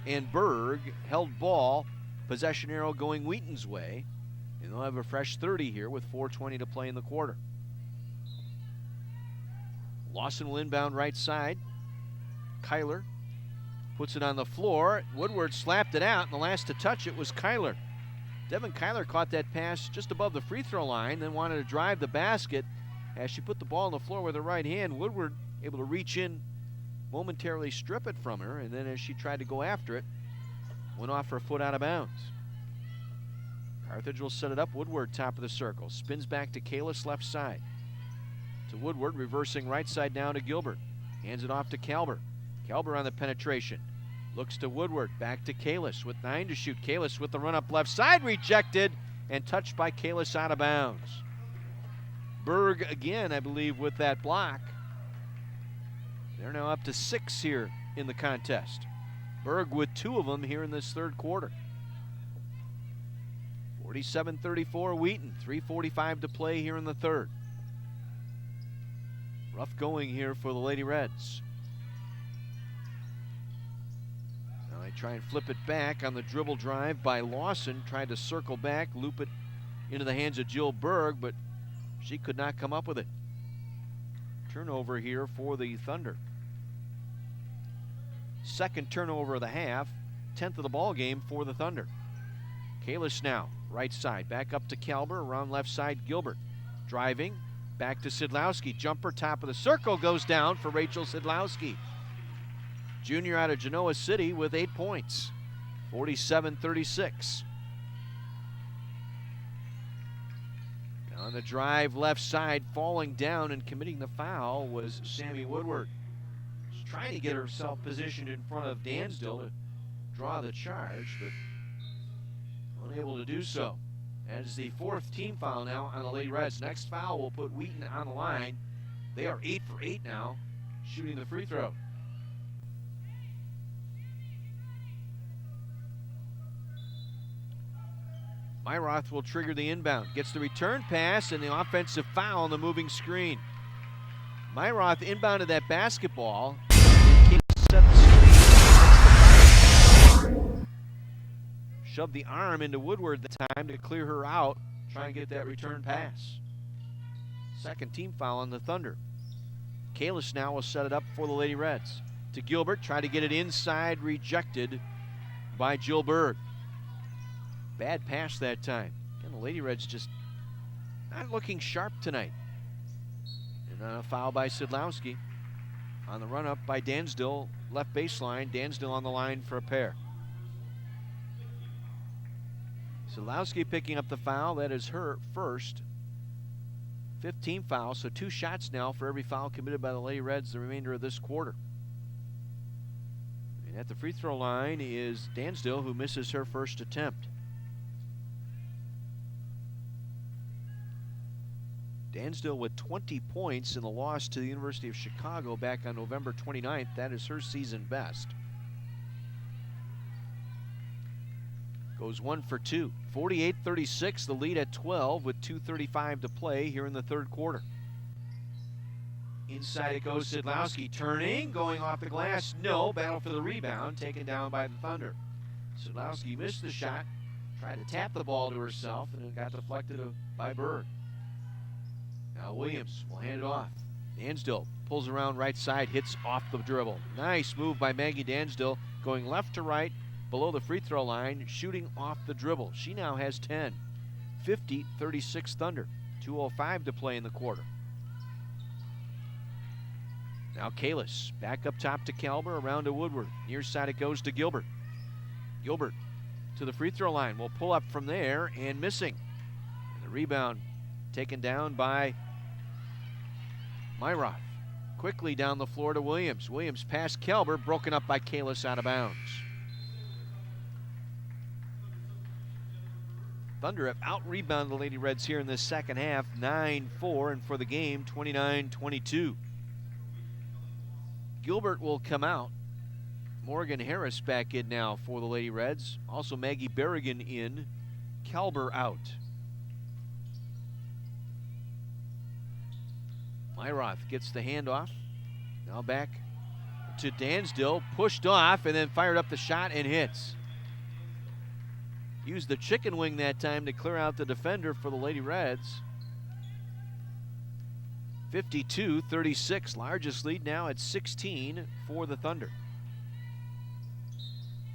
and Berg. Held ball. Possession arrow going Wheaton's way. And they'll have a fresh 30 here with 4:20 to play in the quarter. Lawson will inbound right side. Kyler puts it on the floor. Woodward slapped it out, and the last to touch it was Kyler. Devin Kyler caught that pass just above the free throw line, then wanted to drive the basket. As she put the ball on the floor with her right hand, Woodward able to reach in, momentarily strip it from her, and then as she tried to go after it, went off her foot out of bounds. Carthage will set it up. Woodward top of the circle. Spins back to Kalis left side. To Woodward, reversing right side down to Gilbert. Hands it off to Kalber. Kalber on the penetration. Looks to Woodward, back to Kalis with 9 to shoot. Kalis with the run up left side, rejected and touched by Kalis out of bounds. Berg again, I believe, with that block. They're now up to 6 here in the contest. Berg with 2 of them here in this third quarter. 47-34 Wheaton, 3:45 to play here in the third. Rough going here for the Lady Reds. Now they try and flip it back on the dribble drive by Lawson. Tried to circle back, loop it into the hands of Jill Berg, but she could not come up with it. Turnover here for the Thunder. Second turnover of the half, 10th of the ball game for the Thunder. Kalis now, right side, back up to Kalber, around left side, Gilbert. Driving, back to Sidlowski. Jumper, top of the circle, goes down for Rachel Sidlowski. Junior out of Genoa City with 8 points. 47-36. On the drive left side, falling down and committing the foul was Sammy Woodward. She's trying to get herself positioned in front of Dansdale to draw the charge, but unable to do so. That is the 4th team foul now on the Lady Reds. Next foul will put Wheaton on the line. They are 8 for 8 now, shooting the free throw. Myroth will trigger the inbound. Gets the return pass and the offensive foul on the moving screen. Myroth inbounded that basketball. Shoved the arm into Woodward the time to clear her out, try and get that return pass. Second team foul on the Thunder. Kalis now will set it up for the Lady Reds. To Gilbert, try to get it inside, rejected by Jill Berg. Bad pass that time. And the Lady Reds just not looking sharp tonight. And a foul by Sidlowski. On the run up by Dansdale, left baseline. Dansdale on the line for a pair. Sidlowski picking up the foul. That is her first. 15 fouls, so 2 shots now for every foul committed by the Lady Reds the remainder of this quarter. And at the free throw line is Dansdale, who misses her first attempt. Dansdale with 20 points in the loss to the University of Chicago back on November 29th. That is her season best. Goes 1 for 2. 48-36, the lead at 12 with 2:35 to play here in the third quarter. Inside it goes Sidlowski, turning, going off the glass. No, battle for the rebound, taken down by the Thunder. Sidlowski missed the shot, tried to tap the ball to herself, and it got deflected by Berg. Now Williams will hand it off. Dansdale pulls around right side, hits off the dribble. Nice move by Maggie Dansdale, going left to right, below the free throw line, shooting off the dribble. She now has 10. 50-36 Thunder. 2:05 to play in the quarter. Now Kalis back up top to Kalber, around to Woodward. Near side it goes to Gilbert. Gilbert to the free throw line. Will pull up from there and missing. And the rebound taken down by Myroth. Quickly down the floor to Williams. Williams past Kalber, broken up by Kalis, out of bounds. Thunder have out-rebounded the Lady Reds here in this second half, 9-4, and for the game, 29-22. Gilbert will come out. Morgan Harris back in now for the Lady Reds. Also Maggie Berrigan in. Kalber out. Myroth gets the handoff. Now back to Dansdale. Pushed off and then fired up the shot and hits. Used the chicken wing that time to clear out the defender for the Lady Reds. 52-36, largest lead now at 16 for the Thunder.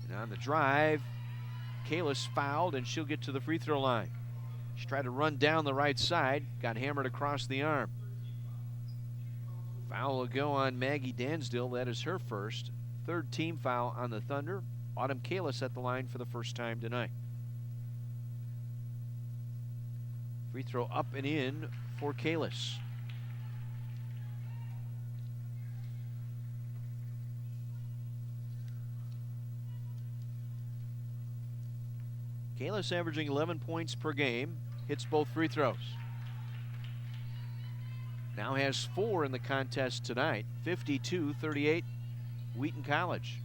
And on the drive, Kalis fouled and she'll get to the free throw line. She tried to run down the right side, got hammered across the arm. Foul will go on Maggie Dansdale, that is her first. Third team foul on the Thunder. Autumn Kalis at the line for the first time tonight. Free throw up and in for Kalis. Kalis averaging 11 points per game, hits both free throws. Now has 4 in the contest tonight, 52-38, Wheaton College.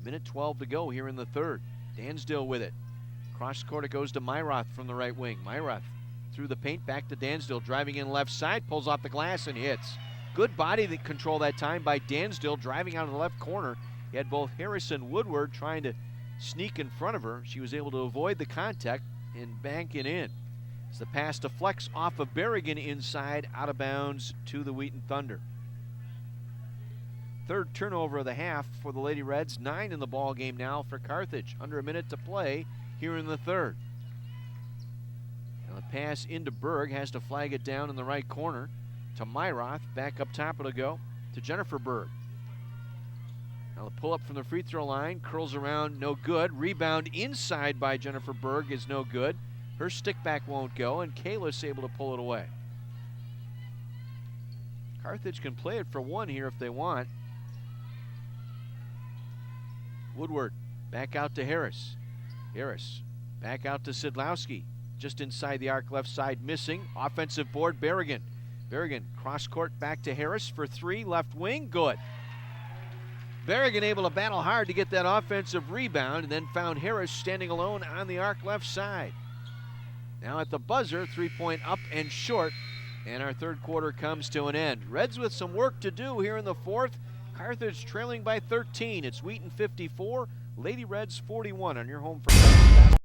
Minute 12 to go here in the third. Dansdale with it. Cross court it goes to Myroth from the right wing. Myroth through the paint, back to Dansdale, driving in left side, pulls off the glass and hits. Good body control that time by Dansdale, driving out of the left corner. He had both Harris and Woodward trying to sneak in front of her. She was able to avoid the contact and bank it in. As the pass deflects off of Berrigan inside, out of bounds to the Wheaton Thunder. Third turnover of the half for the Lady Reds. 9 in the ball game now for Carthage. Under a minute to play here in the third. Now the pass into Berg, has to flag it down in the right corner to Myroth. Back up top it'll go to Jennifer Berg. Now the pull up from the free throw line, curls around, no good. Rebound inside by Jennifer Berg is no good. Her stick back won't go, and Kalis able to pull it away. Carthage can play it for one here if they want. Woodward back out to Harris. Harris back out to Sidlowski. Just inside the arc left side, missing. Offensive board, Berrigan. Berrigan cross court back to Harris for 3, left wing, good. Berrigan able to battle hard to get that offensive rebound and then found Harris standing alone on the arc left side. Now at the buzzer, 3-point up and short, and our third quarter comes to an end. Reds with some work to do here in the fourth. Carthage trailing by 13. It's Wheaton 54, Lady Reds 41 on your home for basketball.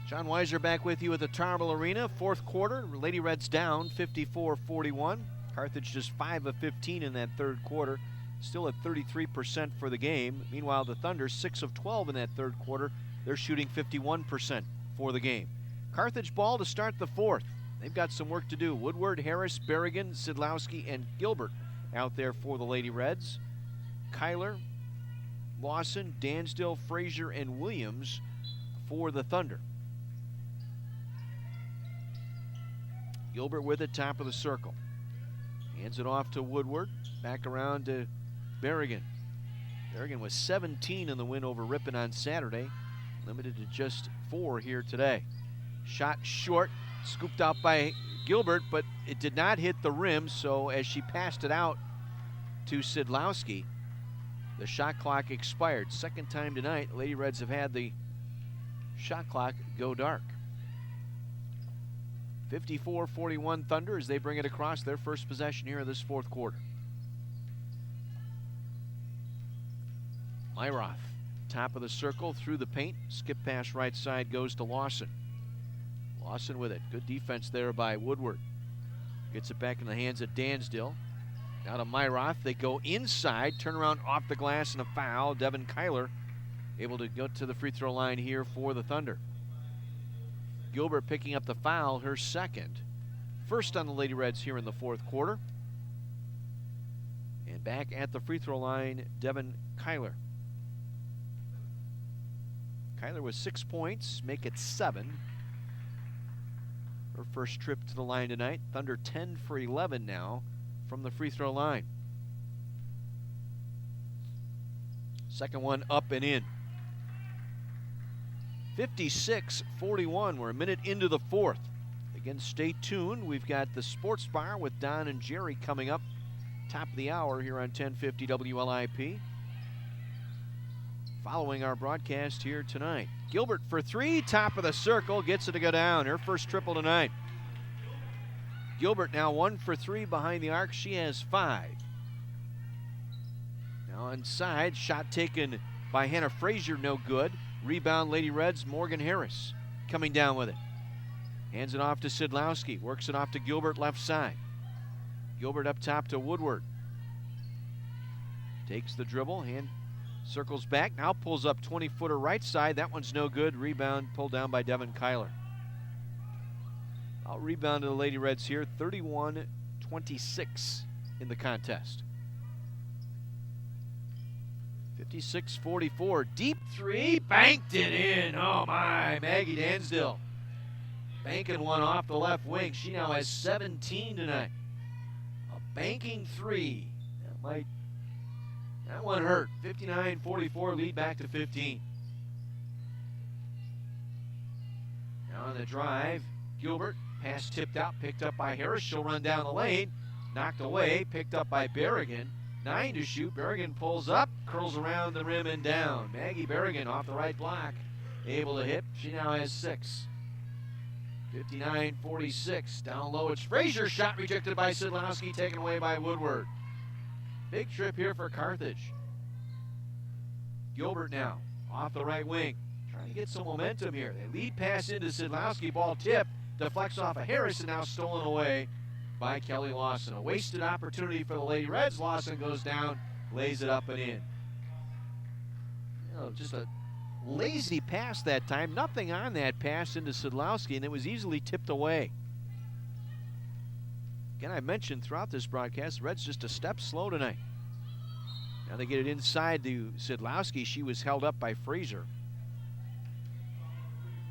John Weiser back with you at the Tarble Arena. Fourth quarter, Lady Reds down 54-41. Carthage just 5 of 15 in that third quarter, still at 33% for the game. Meanwhile, the Thunder 6 of 12 in that third quarter. They're shooting 51% for the game. Carthage ball to start the fourth. They've got some work to do. Woodward, Harris, Berrigan, Sidlowski, and Gilbert out there for the Lady Reds. Kyler, Lawson, Dansdale, Frazier, and Williams for the Thunder. Gilbert with it, top of the circle. Hands it off to Woodward. Back around to Berrigan. Berrigan was 17 in the win over Ripon on Saturday. Limited to just 4 here today. Shot short, scooped out by Gilbert, but it did not hit the rim, so as she passed it out to Sidlowski, the shot clock expired. Second time tonight, Lady Reds have had the shot clock go dark. 54-41 Thunder as they bring it across their first possession here in this fourth quarter. Myroth, top of the circle, through the paint. Skip pass right side goes to Lawson. Lawson with it. Good defense there by Woodward. Gets it back in the hands of Dansdale. Now to Myroth. They go inside, turn around off the glass, and a foul. Devin Kyler able to go to the free throw line here for the Thunder. Gilbert picking up the foul, her second. First on the Lady Reds here in the fourth quarter. And back at the free throw line, Devin Kyler. Kyler with 6 points, make it 7. Her first trip to the line tonight. Thunder 10 for 11 now from the free throw line. Second one up and in. 56-41. We're a minute into the fourth. Again, stay tuned. We've got the Sports Bar with Don and Jerry coming up top of the hour here on 1050 WLIP. Following our broadcast here tonight. Gilbert for 3, top of the circle, gets it to go down. Her first triple tonight. Gilbert now 1 for 3 behind the arc. She has 5. Now inside, shot taken by Hannah Frazier, no good. Rebound, Lady Reds, Morgan Harris coming down with it. Hands it off to Sidlowski, works it off to Gilbert left side. Gilbert up top to Woodward. Takes the dribble, hand circles back, now pulls up 20-footer right side. That one's no good. Rebound pulled down by Devin Kyler. I'll rebound to the Lady Reds here, 31-26 in the contest. 56-44, deep 3, banked it in. Oh my, Maggie Dansdale banking one off the left wing. She now has 17 tonight. A banking 3. That one hurt. 59-44, lead back to 15. Now on the drive, Gilbert, pass tipped out, picked up by Harris. She'll run down the lane, knocked away, picked up by Berrigan. 9 to shoot. Berrigan pulls up, curls around the rim and down. Maggie Berrigan off the right block, able to hit. She now has 6. 59-46. Down low, it's Frazier. Shot rejected by Sidlowski, taken away by Woodward. Big trip here for Carthage. Gilbert now off the right wing, trying to get some momentum here. They lead pass into Sidlowski, ball tip, deflects off of Harris, and now stolen away by Kelly Lawson. A wasted opportunity for the Lady Reds. Lawson goes down, lays it up and in. Just a lazy pass that time. Nothing on that pass into Sidlowski, and it was easily tipped away. Again, I mentioned throughout this broadcast, the Reds just a step slow tonight. Now they get it inside to Sidlowski. She was held up by Frazier.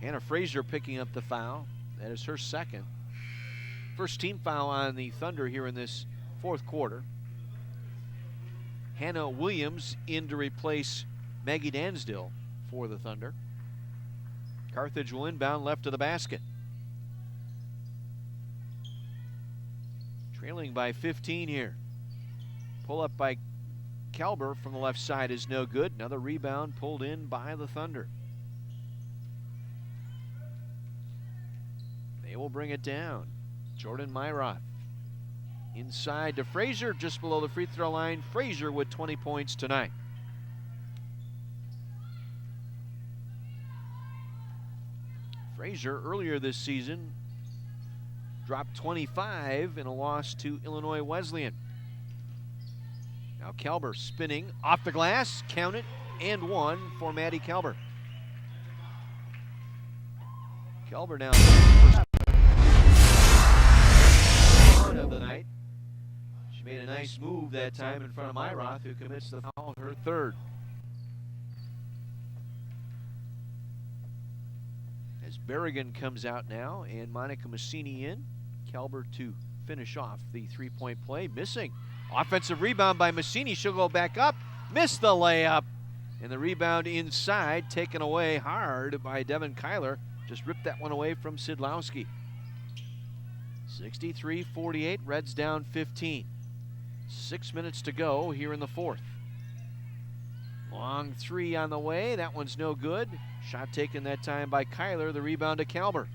Hannah Frazier picking up the foul. That is her second. First team foul on the Thunder here in this fourth quarter. Hannah Williams in to replace Maggie Dansdale for the Thunder. Carthage will inbound left of the basket. Trailing by 15 here. Pull up by Kalber from the left side is no good. Another rebound pulled in by the Thunder. They will bring it down. Jordan Myroth inside to Frazier, just below the free throw line. Frazier with 20 points tonight. Fraser earlier this season dropped 25 in a loss to Illinois Wesleyan. Now Kelber spinning off the glass, count it, and one for Maddie Kelber. Kelber now first of the night. She made a nice move that time in front of Myroth, who commits the foul, her third. As Berrigan comes out now and Monica Massini in, Kelber to finish off the three-point play, missing. Offensive rebound by Massini. She'll go back up. Missed the layup. And the rebound inside, taken away hard by Devin Kyler. Just ripped that one away from Sidlowski. 63-48. Reds down 15. 6 minutes to go here in the fourth. Long three on the way. That one's no good. Shot taken that time by Kyler. The rebound to Kelber.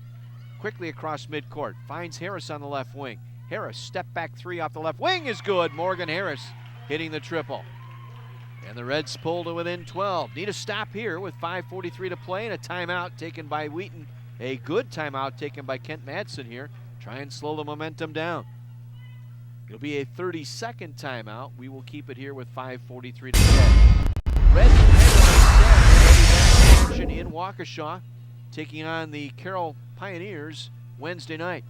Quickly across midcourt. Finds Harris on the left wing. Harris, step back three off the left wing is good. Morgan Harris hitting the triple. And the Reds pull to within 12. Need a stop here with 5:43 to play and a timeout taken by Wheaton. A good timeout taken by Kent Madsen here. Try and slow the momentum down. It'll be a 30-second timeout. We will keep it here with 5:43 to play. Reds action in Waukesha, taking on the Carroll Pioneers Wednesday night.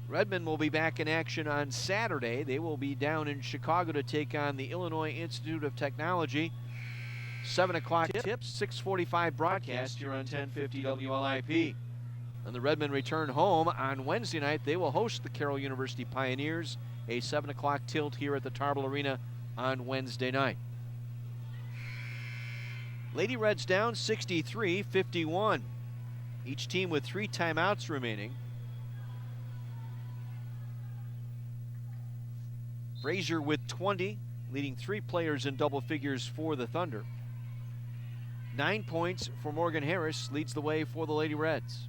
Redmond will be back in action on Saturday. They will be down in Chicago to take on the Illinois Institute of Technology. 7 o'clock tips, 6:45 broadcast here on 1050 WLIP. And the Redmond return home on Wednesday night. They will host the Carroll University Pioneers, a 7 o'clock tilt here at the Tarble Arena on Wednesday night. Lady Reds down 63-51. Each team with 3 timeouts remaining. Fraser with 20, leading 3 players in double figures for the Thunder. 9 points for Morgan Harris, leads the way for the Lady Reds.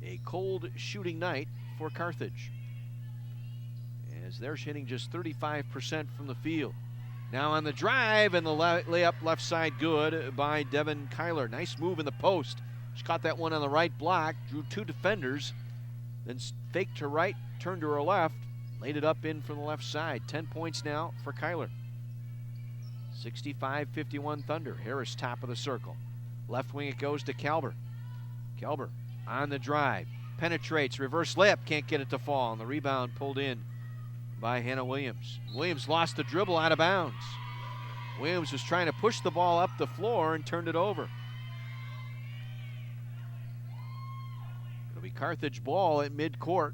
A cold shooting night for Carthage, as they're hitting just 35% from the field. Now on the drive, and the layup left side good by Devin Kyler. Nice move in the post. She caught that one on the right block, drew 2 defenders, then faked her right, turned to her left, laid it up in from the left side. 10 points now for Kyler. 65-51 Thunder. Harris top of the circle. Left wing it goes to Kelber. Kelber on the drive. Penetrates. Reverse layup. Can't get it to fall. And the rebound pulled in by Hannah Williams. Williams lost the dribble out of bounds. Williams was trying to push the ball up the floor and turned it over. It'll be Carthage ball at midcourt.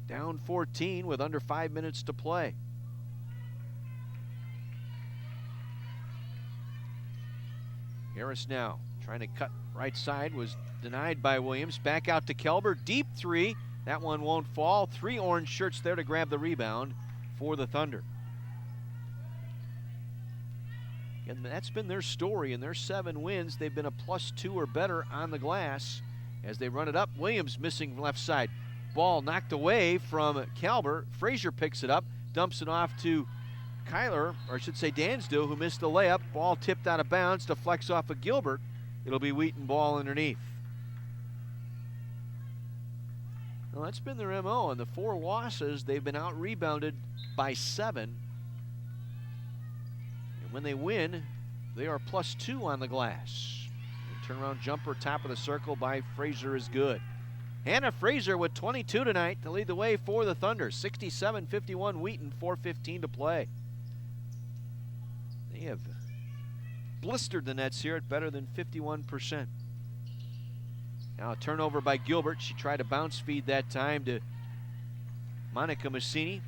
Down 14 with under 5 minutes to play. Harris now trying to cut right side, was denied by Williams. Back out to Kelber, deep three. That one won't fall. 3 orange shirts there to grab the rebound for the Thunder. And that's been their story. In their 7 wins, they've been a +2 or better on the glass as they run it up. Williams missing left side. Ball knocked away from Kelber. Fraser picks it up, dumps it off to Kyler, or I should say Dansdale, who missed the layup. Ball tipped out of bounds, deflects off of Gilbert. It'll be Wheaton ball underneath. Well, that's been their MO. In the 4 losses, they've been out-rebounded by 7. And when they win, they are +2 on the glass. And turnaround jumper, top of the circle by Fraser is good. Hannah Fraser with 22 tonight to lead the way for the Thunder. 67-51 Wheaton, 4:15 to play. They have blistered the nets here at better than 51%. Now a turnover by Gilbert. She tried to bounce feed that time to Monica Massini.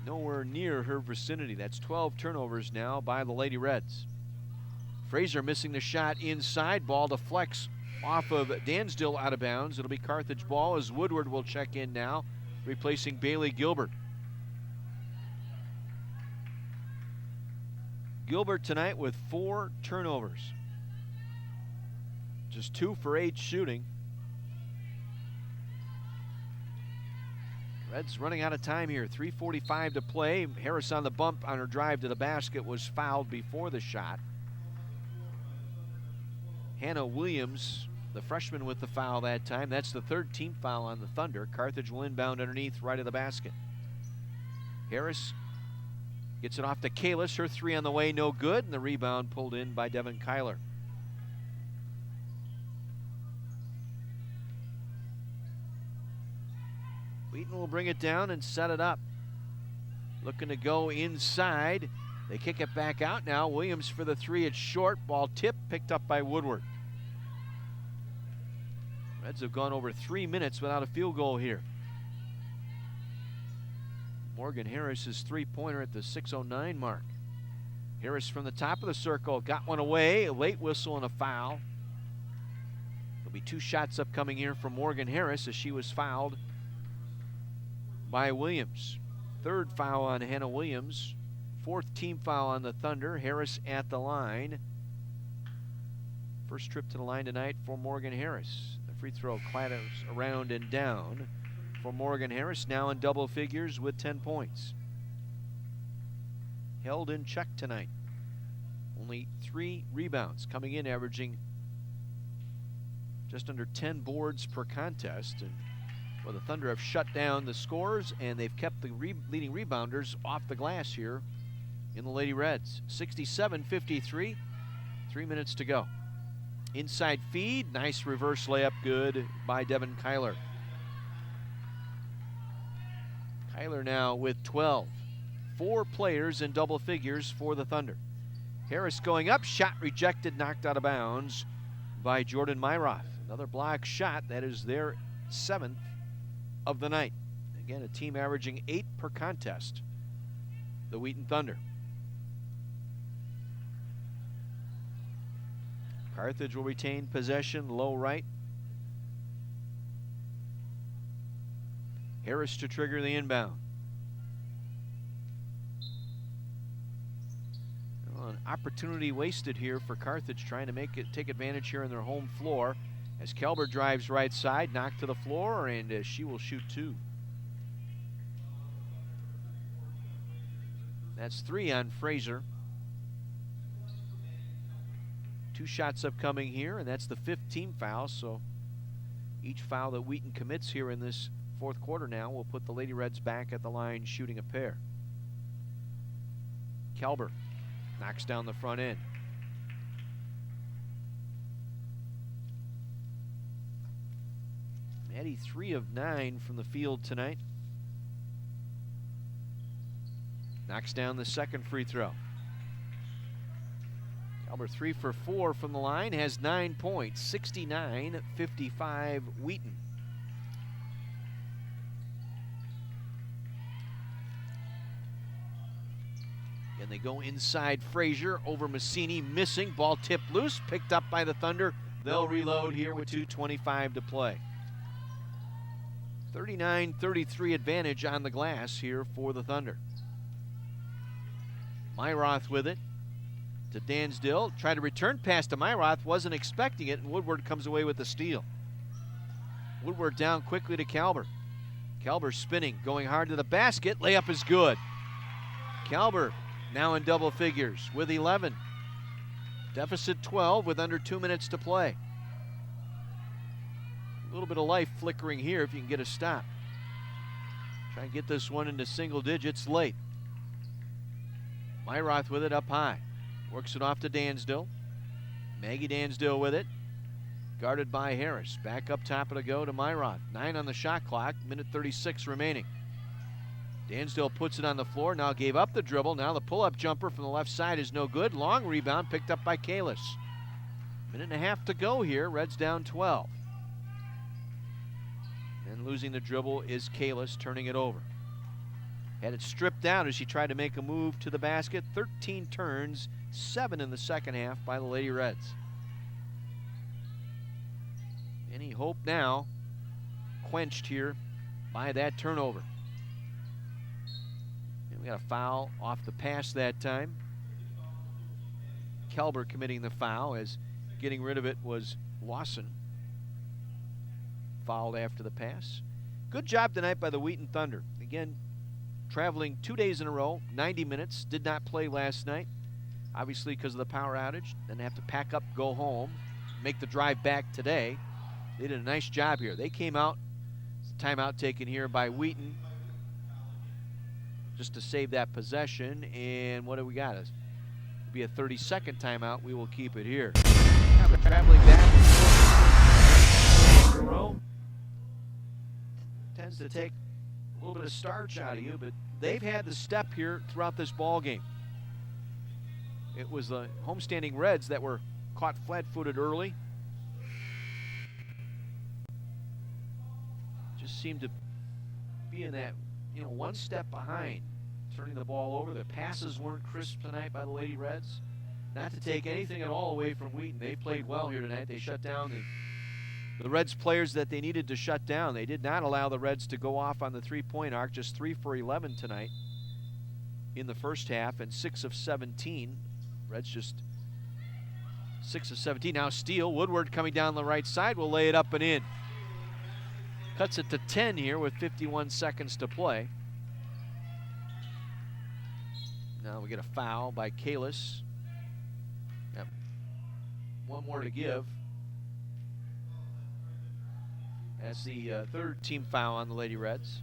Nowhere near her vicinity. That's 12 turnovers now by the Lady Reds. Fraser missing the shot inside. Ball deflects off of Dansdale out of bounds. It'll be Carthage ball as Woodward will check in now, replacing Bailey Gilbert. Gilbert tonight with 4 turnovers. Just 2 for 8 shooting. Reds running out of time here. 3:45 to play. Harris on the bump on her drive to the basket was fouled before the shot. Hannah Williams, the freshman with the foul that time. That's the third team foul on the Thunder. Carthage will inbound underneath right of the basket. Harris gets it off to Kalis. Her three on the way, no good. And the rebound pulled in by Devin Kyler. Wheaton will bring it down and set it up. Looking to go inside. They kick it back out now. Williams for the three. It's short. Ball tipped, picked up by Woodward. Reds have gone over 3 minutes without a field goal here. Morgan Harris's three-pointer at the 6:09 mark. Harris from the top of the circle got one away. A late whistle and a foul. There'll be 2 shots upcoming here from Morgan Harris as she was fouled by Williams. Third foul on Hannah Williams. 4th team foul on the Thunder. Harris at the line. First trip to the line tonight for Morgan Harris. The free throw clatters around and down for Morgan Harris, now in double figures with 10 points. Held in check tonight. Only 3 rebounds, coming in averaging just under 10 boards per contest. And well, the Thunder have shut down the scorers, and they've kept the leading rebounders off the glass here in the Lady Reds. 67-53, 3 minutes to go. Inside feed, nice reverse layup, good by Devin Kyler. Kyler now with 12. 4 players in double figures for the Thunder. Harris going up, shot rejected, knocked out of bounds by Jordan Myroth. Another block shot, that is their 7th of the night. Again, a team averaging 8 per contest, the Wheaton Thunder. Carthage will retain possession, low right. Harris to trigger the inbound. Well, an opportunity wasted here for Carthage, trying to take advantage here on their home floor. As Kelber drives right side, knocked to the floor, and she will shoot 2. That's 3 on Fraser. 2 shots upcoming here, and that's the 5th team foul, so each foul that Wheaton commits here in this 4th quarter now will put the Lady Reds back at the line shooting a pair. Kelber knocks down the front end. Maddie 3 of 9 from the field tonight. Knocks down the second free throw. Kelber 3 for 4 from the line, has 9 points. 69-55 Wheaton. And they go inside Frazier over Massini, missing. Ball tipped loose, picked up by the Thunder. They'll reload here with 2:25 to play. 39-33 advantage on the glass here for the Thunder. Myroth with it to Dansdill. Tried to return pass to Myroth, wasn't expecting it, and Woodward comes away with the steal. Woodward down quickly to Kelber. Kelber spinning, going hard to the basket. Layup is good. Kelber now in double figures with 11. Deficit 12 with under 2 minutes to play. A little bit of life flickering here if you can get a stop. Try and get this one into single digits late. Myroth with it up high. Works it off to Dansdill. Maggie Dansdill with it. Guarded by Harris. Back up top of the go to Myroth. 9 on the shot clock. Minute 36 remaining. Dansdill puts it on the floor. Now gave up the dribble. Now the pull-up jumper from the left side is no good. Long rebound picked up by Kalis. Minute and a half to go here. Reds down 12. And losing the dribble is Kalis, turning it over. Had it stripped out as she tried to make a move to the basket. 13 turns, 7 in the second half by the Lady Reds. Any hope now quenched here by that turnover. And we got a foul off the pass that time. Kelber committing the foul, as getting rid of it was Lawson. Fouled after the pass. Good job tonight by the Wheaton Thunder. Again, traveling 2 days in a row, 90 minutes. Did not play last night, obviously because of the power outage. Then have to pack up, go home, make the drive back today. They did a nice job here. They came out, timeout taken here by Wheaton just to save that possession. And what do we got? It'll be a 30-second timeout. We will keep it here. Traveling back in a row tends to take a little bit of starch out of you, but they've had the step here throughout this ball game. It was the homestanding Reds that were caught flat-footed early. Just seemed to be in that, one step behind, turning the ball over. The passes weren't crisp tonight by the Lady Reds. Not to take anything at all away from Wheaton. They played well here tonight. They shut down the Reds players that they needed to shut down. They did not allow the Reds to go off on the three-point arc, just 3 for 11 tonight in the first half, and 6 of 17. Reds just 6 of 17. Now steal. Woodward coming down the right side will lay it up and in. Cuts it to 10 here with 51 seconds to play. Now we get a foul by Kalis. Yep. One more to give. That's the third team foul on the Lady Reds.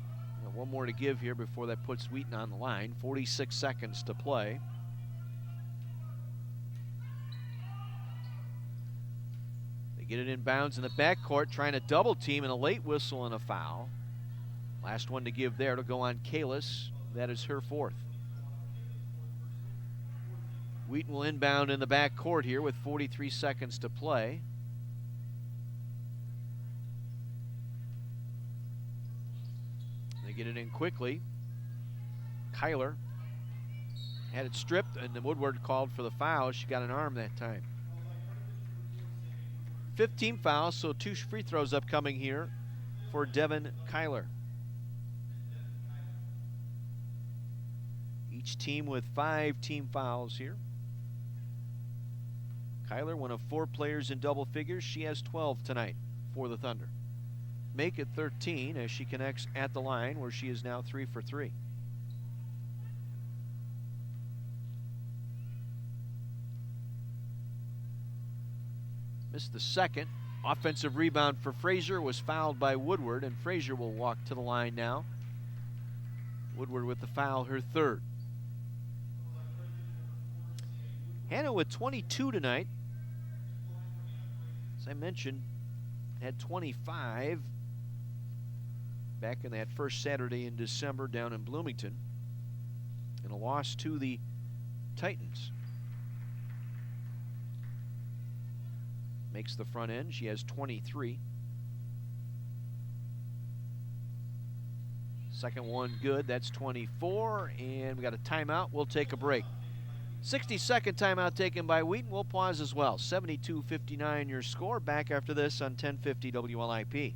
One more to give here before that puts Wheaton on the line. 46 seconds to play. They get it inbounds in the backcourt, trying to double team, and a late whistle and a foul. Last one to give there to go on Kalis. That is her fourth. Wheaton will inbound in the backcourt here with 43 seconds to play. They get it in quickly. Kyler had it stripped, and then Woodward called for the foul. She got an arm that time. 15 fouls, so 2 free throws upcoming here for Devin Kyler. Each team with 5 team fouls here. Kyler, one of 4 players in double figures. She has 12 tonight for the Thunder. Make it 13 as she connects at the line, where she is now 3 for 3. Missed the second. Offensive rebound for Frazier was fouled by Woodward, and Frazier will walk to the line now. Woodward with the foul, her third. Hannah with 22 tonight. As I mentioned, had 25 back in that first Saturday in December down in Bloomington, in a loss to the Titans. Makes the front end. She has 23. Second one good. That's 24. And we got a timeout. We'll take a break. 60-second timeout taken by Wheaton. We'll pause as well. 72-59 your score. Back after this on 1050 WLIP.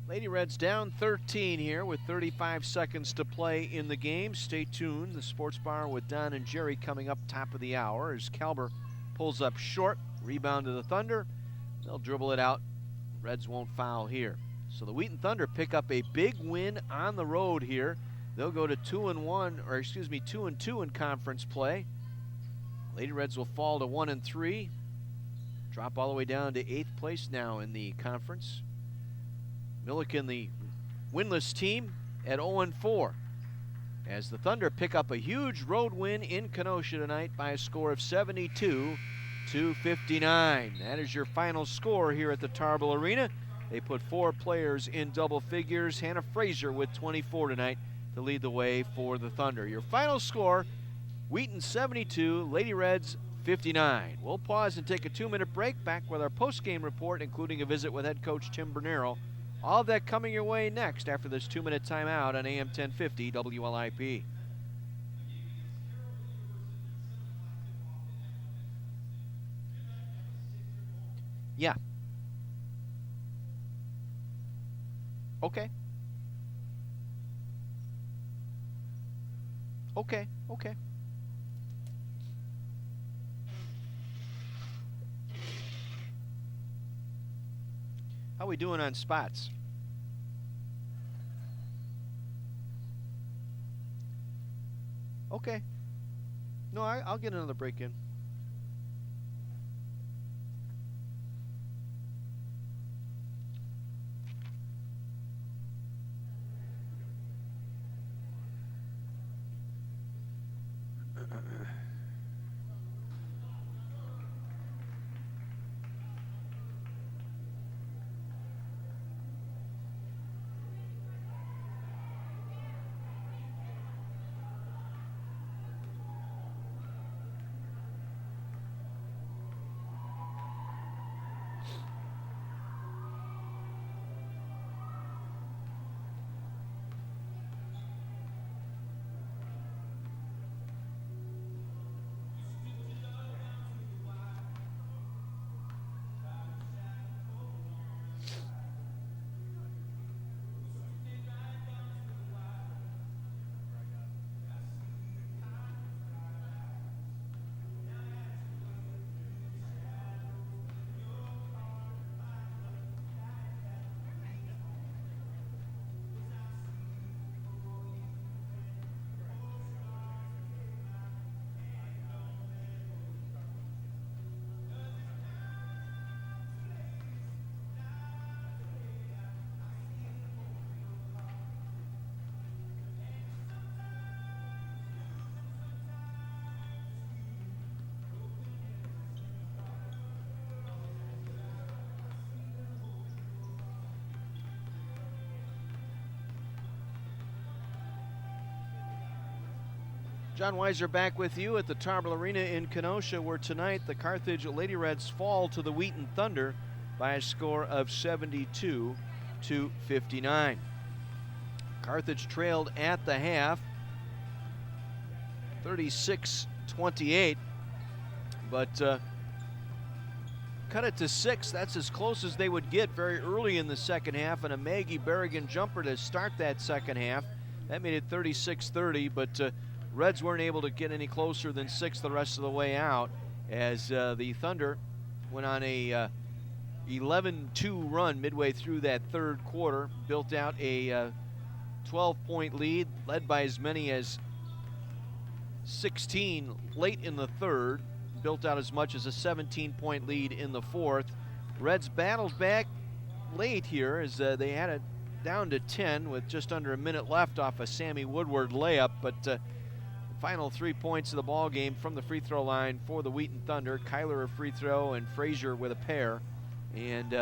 Lady Reds down 13 here with 35 seconds to play in the game. Stay tuned. The Sports Bar with Don and Jerry coming up top of the hour as Kalber pulls up short. Rebound to the Thunder. They'll dribble it out. Reds won't foul here. So the Wheaton Thunder pick up a big win on the road here. They'll go to 2-2 in conference play. Lady Reds will fall to 1-3. Drop all the way down to 8th place now in the conference. Milliken, the winless team, at 0-4. As the Thunder pick up a huge road win in Kenosha tonight by a score of 72 2:59. That is your final score here at the Tarble Arena. They put 4 players in double figures. Hannah Frazier with 24 tonight to lead the way for the Thunder. Your final score, Wheaton 72, Lady Reds 59. We'll pause and take a 2-minute break. Back with our post-game report, including a visit with head coach Tim Bernero. All of that coming your way next after this 2-minute timeout on AM 1050 WLIP. Yeah. Okay. Okay. How we doing on spots? Okay. No, I'll get another break in. John Weiser back with you at the Tarble Arena in Kenosha, where tonight the Carthage Lady Reds fall to the Wheaton Thunder by a score of 72-59. Carthage trailed at the half, 36-28, but cut it to 6. That's as close as they would get very early in the second half, and a Maggie Berrigan jumper to start that second half. That made it 36-30, but Reds weren't able to get any closer than 6 the rest of the way out, as the Thunder went on a 11-2 run midway through that third quarter, built out a 12-point lead, led by as many as 16 late in the third, built out as much as a 17-point lead in the fourth. Reds battled back late here as they had it down to 10 with just under a minute left off a Sammy Woodward layup, but final 3 points of the ball game from the free throw line for the Wheaton Thunder. Kyler a free throw and Frazier with a pair. And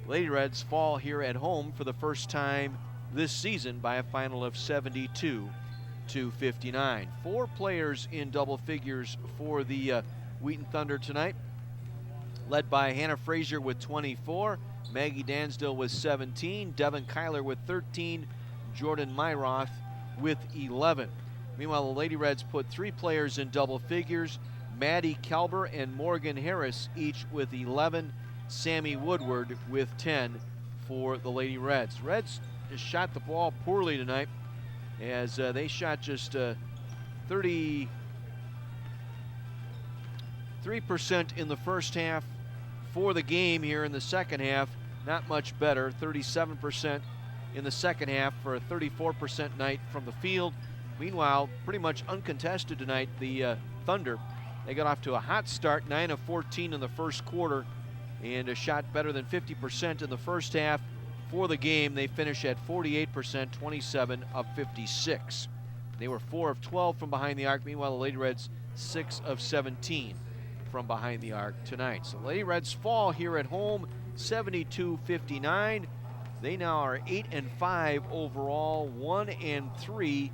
Lady Reds fall here at home for the first time this season by a final of 72-59. 4 players in double figures for the Wheaton Thunder tonight, led by Hannah Frazier with 24, Maggie Dansdale with 17, Devin Kyler with 13, Jordan Myroth with 11. Meanwhile, the Lady Reds put 3 players in double figures, Maddie Kelber and Morgan Harris, each with 11, Sammy Woodward with 10 for the Lady Reds. Reds just shot the ball poorly tonight, as they shot just 33% in the first half for the game here in the second half. Not much better, 37% in the second half for a 34% night from the field. Meanwhile, pretty much uncontested tonight, the Thunder, they got off to a hot start, 9 of 14 in the first quarter, and a shot better than 50% in the first half. For the game, they finish at 48%, 27 of 56. They were 4 of 12 from behind the arc. Meanwhile, the Lady Reds 6 of 17 from behind the arc tonight. So Lady Reds fall here at home 72-59. They now are 8-5 overall, 1-3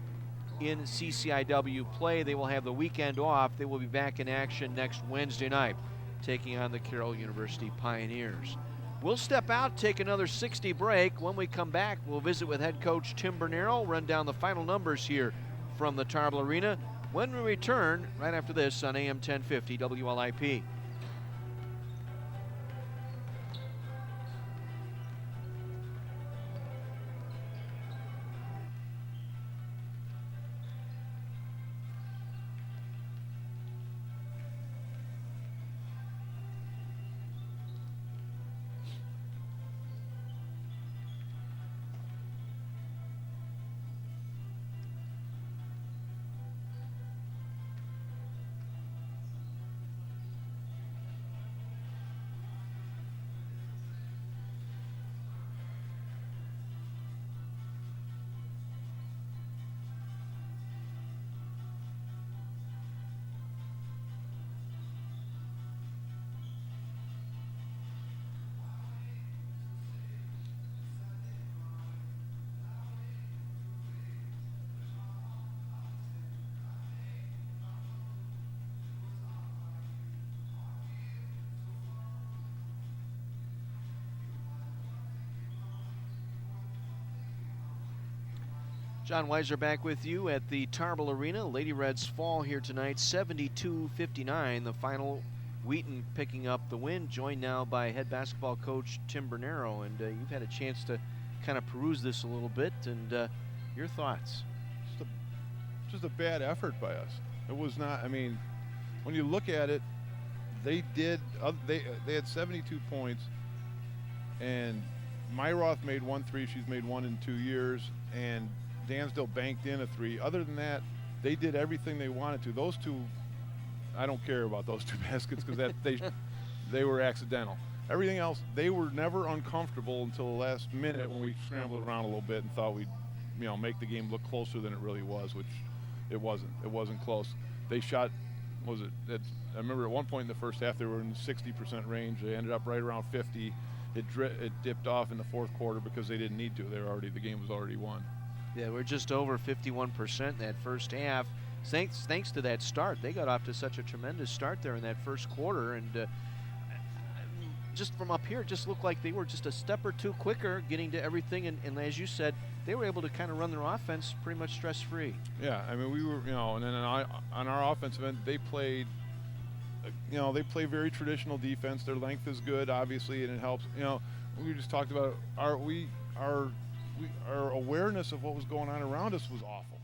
in CCIW play. They will have the weekend off. They will be back in action next Wednesday night, taking on the Carroll University Pioneers. We'll step out, take another 60 break. When we come back, we'll visit with head coach Tim Bernero, run down the final numbers here from the Tarble Arena when we return right after this on AM 1050 WLIP. John Weiser back with you at the Tarble Arena. Lady Reds fall here tonight, 72-59. The final, Wheaton picking up the win, joined now by head basketball coach Tim Bernero. And you've had a chance to kind of peruse this a little bit, and your thoughts? Just a bad effort by us. It was not, I mean, when you look at it, they had 72 points, and Myroth made 1 3. She's made 1 in 2 years, and Dansdale banked in a 3. Other than that, they did everything they wanted to. Those two, I don't care about those 2 baskets because they were accidental. Everything else, they were never uncomfortable until the last minute when we scrambled around a little bit and thought we'd, make the game look closer than it really was, which it wasn't. It wasn't close. They shot, I remember at one point in the first half they were in the 60% range. They ended up right around 50. It dipped off in the fourth quarter because they didn't need to. The game was already won. Yeah, we're just over 51% in that first half. Thanks to that start. They got off to such a tremendous start there in that first quarter, and just from up here, it just looked like they were just a step or two quicker getting to everything, and as you said, they were able to kind of run their offense pretty much stress-free. Yeah, I mean, we were, and then on our offensive end, they played, they play very traditional defense. Their length is good, obviously, and it helps. We just talked about our awareness of what was going on around us was awful.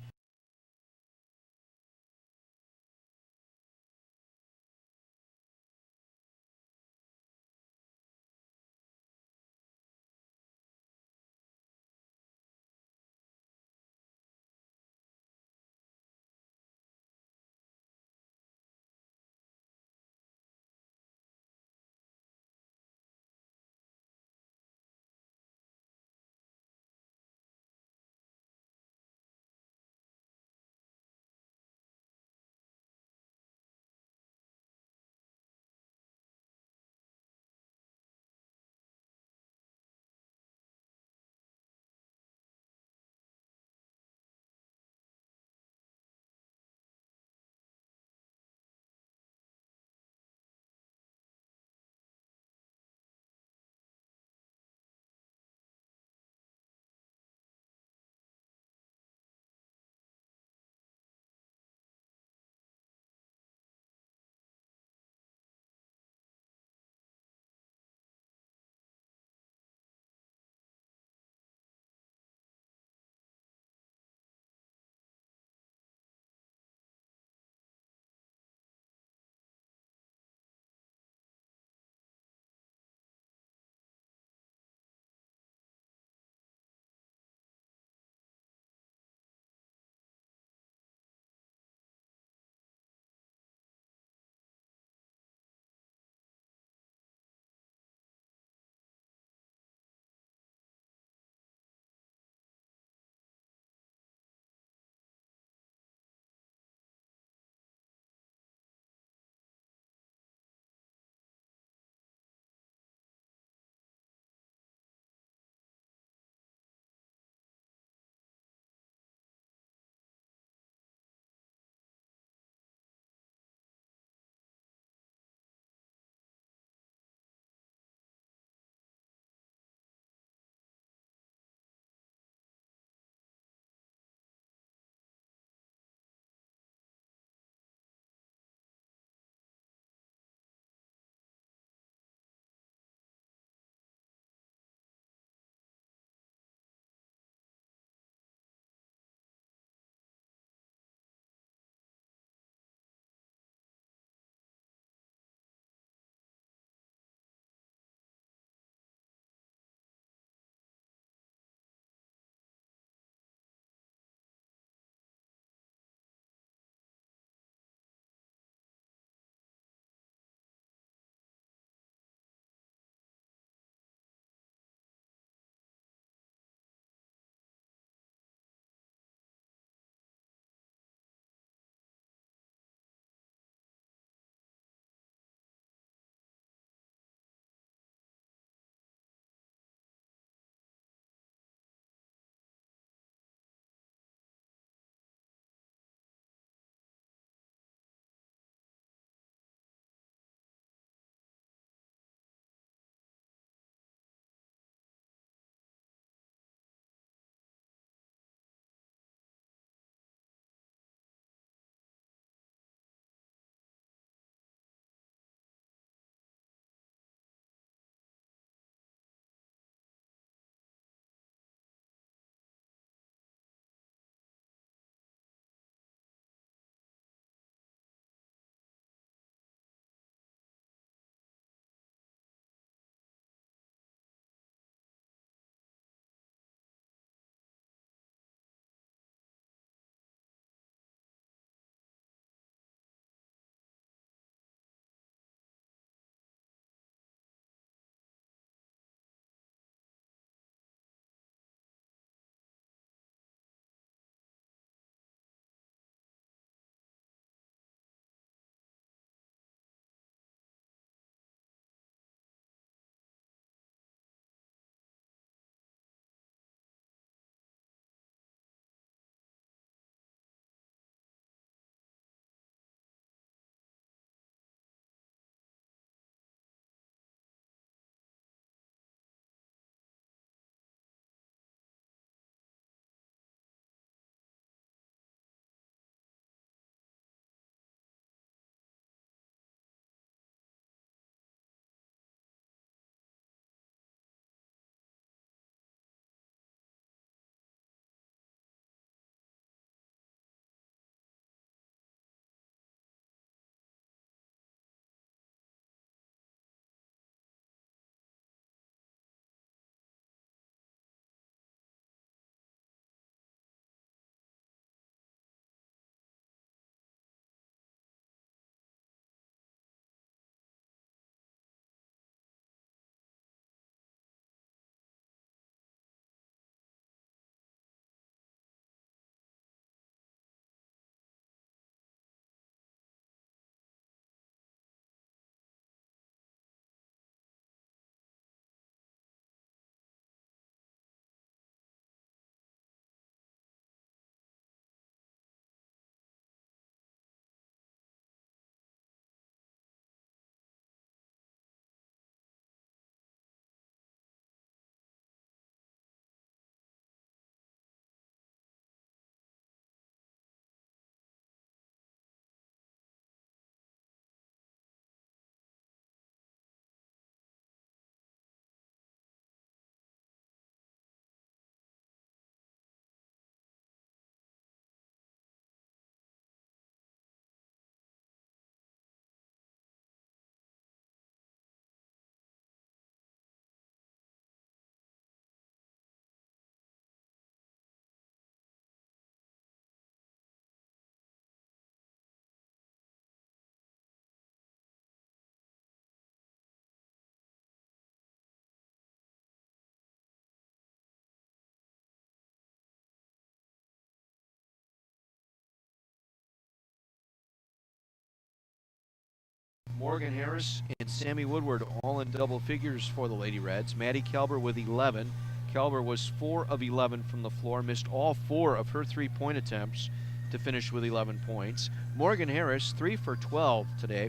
Morgan Harris and Sammy Woodward all in double figures for the Lady Reds. Maddie Kelber with 11. Kelber was 4 of 11 from the floor, missed all 4 of her 3-point attempts to finish with 11 points. Morgan Harris, 3 for 12 today,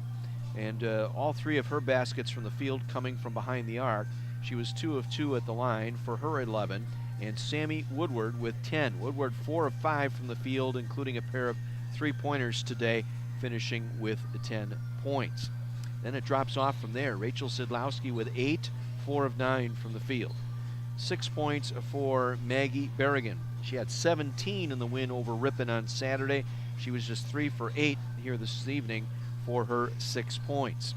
and all 3 of her baskets from the field coming from behind the arc. She was 2 of 2 at the line for her 11, and Sammy Woodward with 10. Woodward 4 of 5 from the field, including a pair of 3-pointers today, finishing with 10 points. Then it drops off from there. Rachel Sidlowski with 8, 4 of 9 from the field. 6 points for Maggie Berrigan. She had 17 in the win over Ripon on Saturday. She was just 3 for 8 here this evening for her 6 points.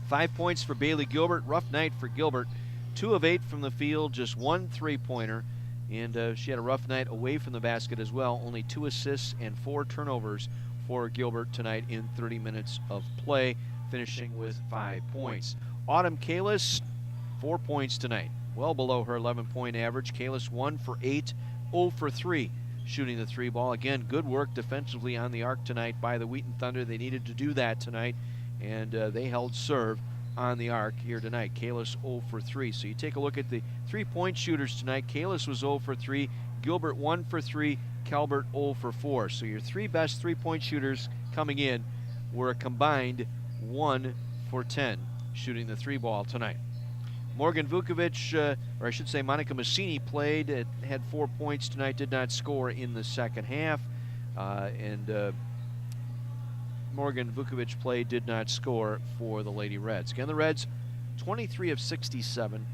5 points for Bailey Gilbert. Rough night for Gilbert. 2 of 8 from the field, just 1 3-pointer. And she had a rough night away from the basket as well. Only 2 assists and 4 turnovers for Gilbert tonight in 30 minutes of play, finishing with 5 points. Autumn Kalis, 4 points tonight. Well below her 11-point average. Kalis 1 for 8, 0 for 3 shooting the 3 ball. Again, good work defensively on the arc tonight by the Wheaton Thunder. They needed to do that tonight, and they held serve on the arc here tonight. Kalis 0 for 3. So you take a look at the 3-point shooters tonight. Kalis was 0 for 3. Gilbert 1 for 3. Calbert 0 for 4. So your 3 best 3-point shooters coming in were a combined 1 for 10 shooting the 3 ball tonight. Morgan Vukovic, or I should say Monica Massini, played, had 4 points tonight, did not score in the second half. Morgan Vukovic played, did not score for the Lady Reds. Again, the Reds, 23 of 67,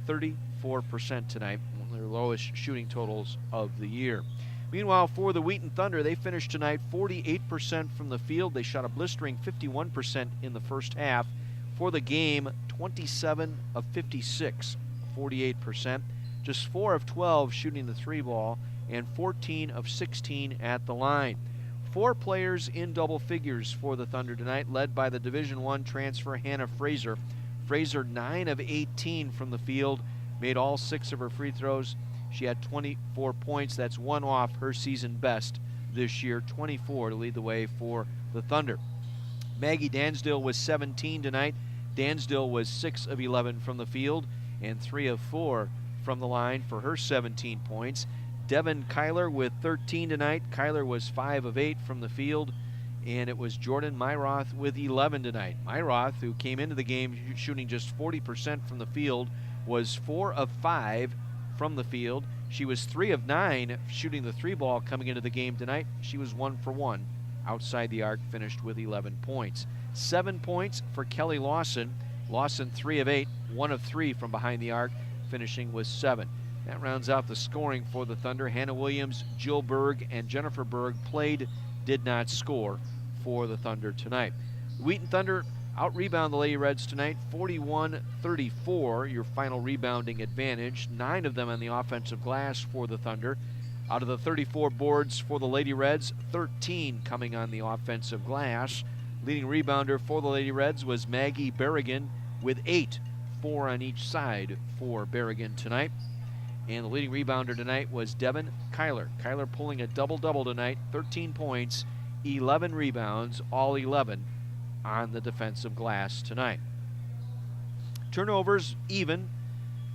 34% tonight, one of their lowest shooting totals of the year. Meanwhile, for the Wheaton Thunder, they finished tonight 48% from the field. They shot a blistering 51% in the first half. For the game, 27 of 56, 48%. Just 4 of 12 shooting the 3 ball, and 14 of 16 at the line. 4 players in double figures for the Thunder tonight, led by the Division I transfer Hannah Fraser. Fraser 9 of 18 from the field, made all 6 of her free throws. She had 24 points. That's 1 off her season best this year, 24 to lead the way for the Thunder. Maggie Dansdale was 17 tonight. Dansdale was 6 of 11 from the field and 3 of 4 from the line for her 17 points. Devin Kyler with 13 tonight. Kyler was 5 of 8 from the field, and it was Jordan Myroth with 11 tonight. Myroth, who came into the game shooting just 40% from the field, was 4 of 5 from the field. She was 3 of 9 shooting the 3 ball coming into the game tonight. She was 1 for 1 outside the arc, finished with 11 points. 7 points for Kelly Lawson. Lawson 3 of 8, 1 of 3 from behind the arc, finishing with 7. That rounds out the scoring for the Thunder. Hannah Williams, Jill Berg, and Jennifer Berg played, did not score for the Thunder tonight. The Wheaton Thunder out-rebound the Lady Reds tonight, 41-34, your final rebounding advantage. 9 of them on the offensive glass for the Thunder. Out of the 34 boards for the Lady Reds, 13 coming on the offensive glass. Leading rebounder for the Lady Reds was Maggie Berrigan with 8, 4 on each side for Berrigan tonight. And the leading rebounder tonight was Devin Kyler. Kyler pulling a double-double tonight, 13 points, 11 rebounds, all 11 on the defensive glass tonight. Turnovers even.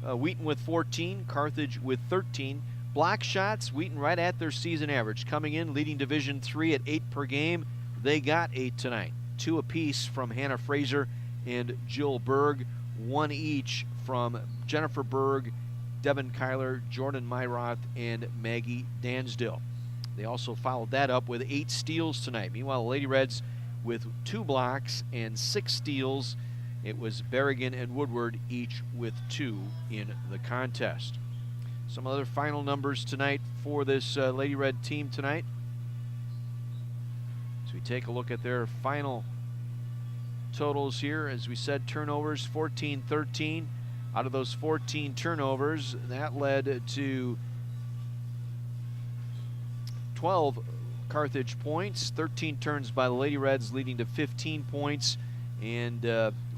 Wheaton with 14, Carthage with 13. Block shots, Wheaton right at their season average. Coming in, leading Division III at 8 per game. They got 8 tonight. 2 apiece from Hannah Fraser and Jill Berg. 1 each from Jennifer Berg, Devin Kyler, Jordan Myroth, and Maggie Dansdale. They also followed that up with 8 steals tonight. Meanwhile, the Lady Reds with 2 blocks and 6 steals. It was Berrigan and Woodward each with 2 in the contest. Some other final numbers tonight for this Lady Red team tonight. So we take a look at their final totals here. As we said, turnovers 14-13. Out of those 14 turnovers, that led to 12 Carthage points, 13 turns by the Lady Reds, leading to 15 points and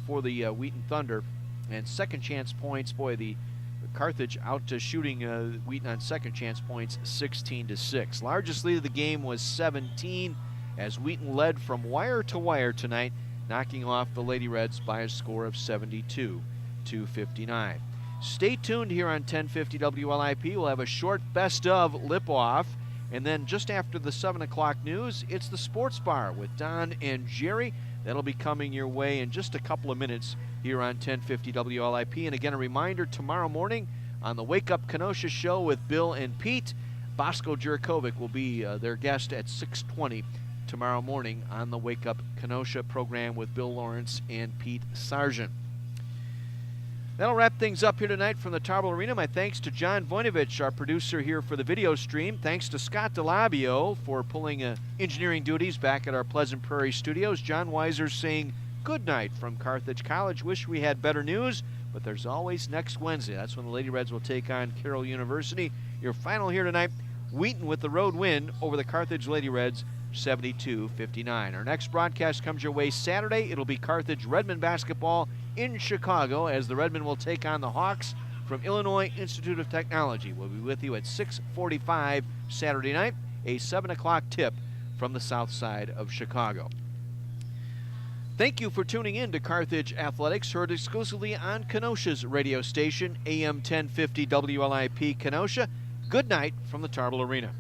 for the Wheaton Thunder. And second chance points, boy, the Carthage out to shooting Wheaton on second chance points 16-6. Largest lead of the game was 17 as Wheaton led from wire to wire tonight. knocking off the Lady Reds by a score of 72-59. Stay tuned here on 1050 WLIP. We'll have a short best of lip-off, and then just after the 7 o'clock news, it's the Sports Bar with Don and Jerry. That'll be coming your way in just a couple of minutes here on 1050 WLIP. And again, a reminder, tomorrow morning on the Wake Up Kenosha show with Bill and Pete, Bosko Jurkovic will be their guest at 6:20 tomorrow morning on the Wake Up Kenosha program with Bill Lawrence and Pete Sargent. That'll wrap things up here tonight from the Tarble Arena. My thanks to John Voinovich, our producer here for the video stream. Thanks to Scott DeLabio for pulling engineering duties back at our Pleasant Prairie studios. John Weiser saying good night from Carthage College. Wish we had better news, but there's always next Wednesday. That's when the Lady Reds will take on Carroll University. Your final here tonight, Wheaton with the road win over the Carthage Lady Reds, 72-59. Our next broadcast comes your way Saturday. It'll be Carthage Redmen basketball in Chicago as the Redmen will take on the Hawks from Illinois Institute of Technology. We'll be with you at 6:45 Saturday night, a 7 o'clock tip from the south side of Chicago. Thank you for tuning in to Carthage Athletics, heard exclusively on Kenosha's radio station, AM 1050 WLIP Kenosha. Good night from the Tarble Arena.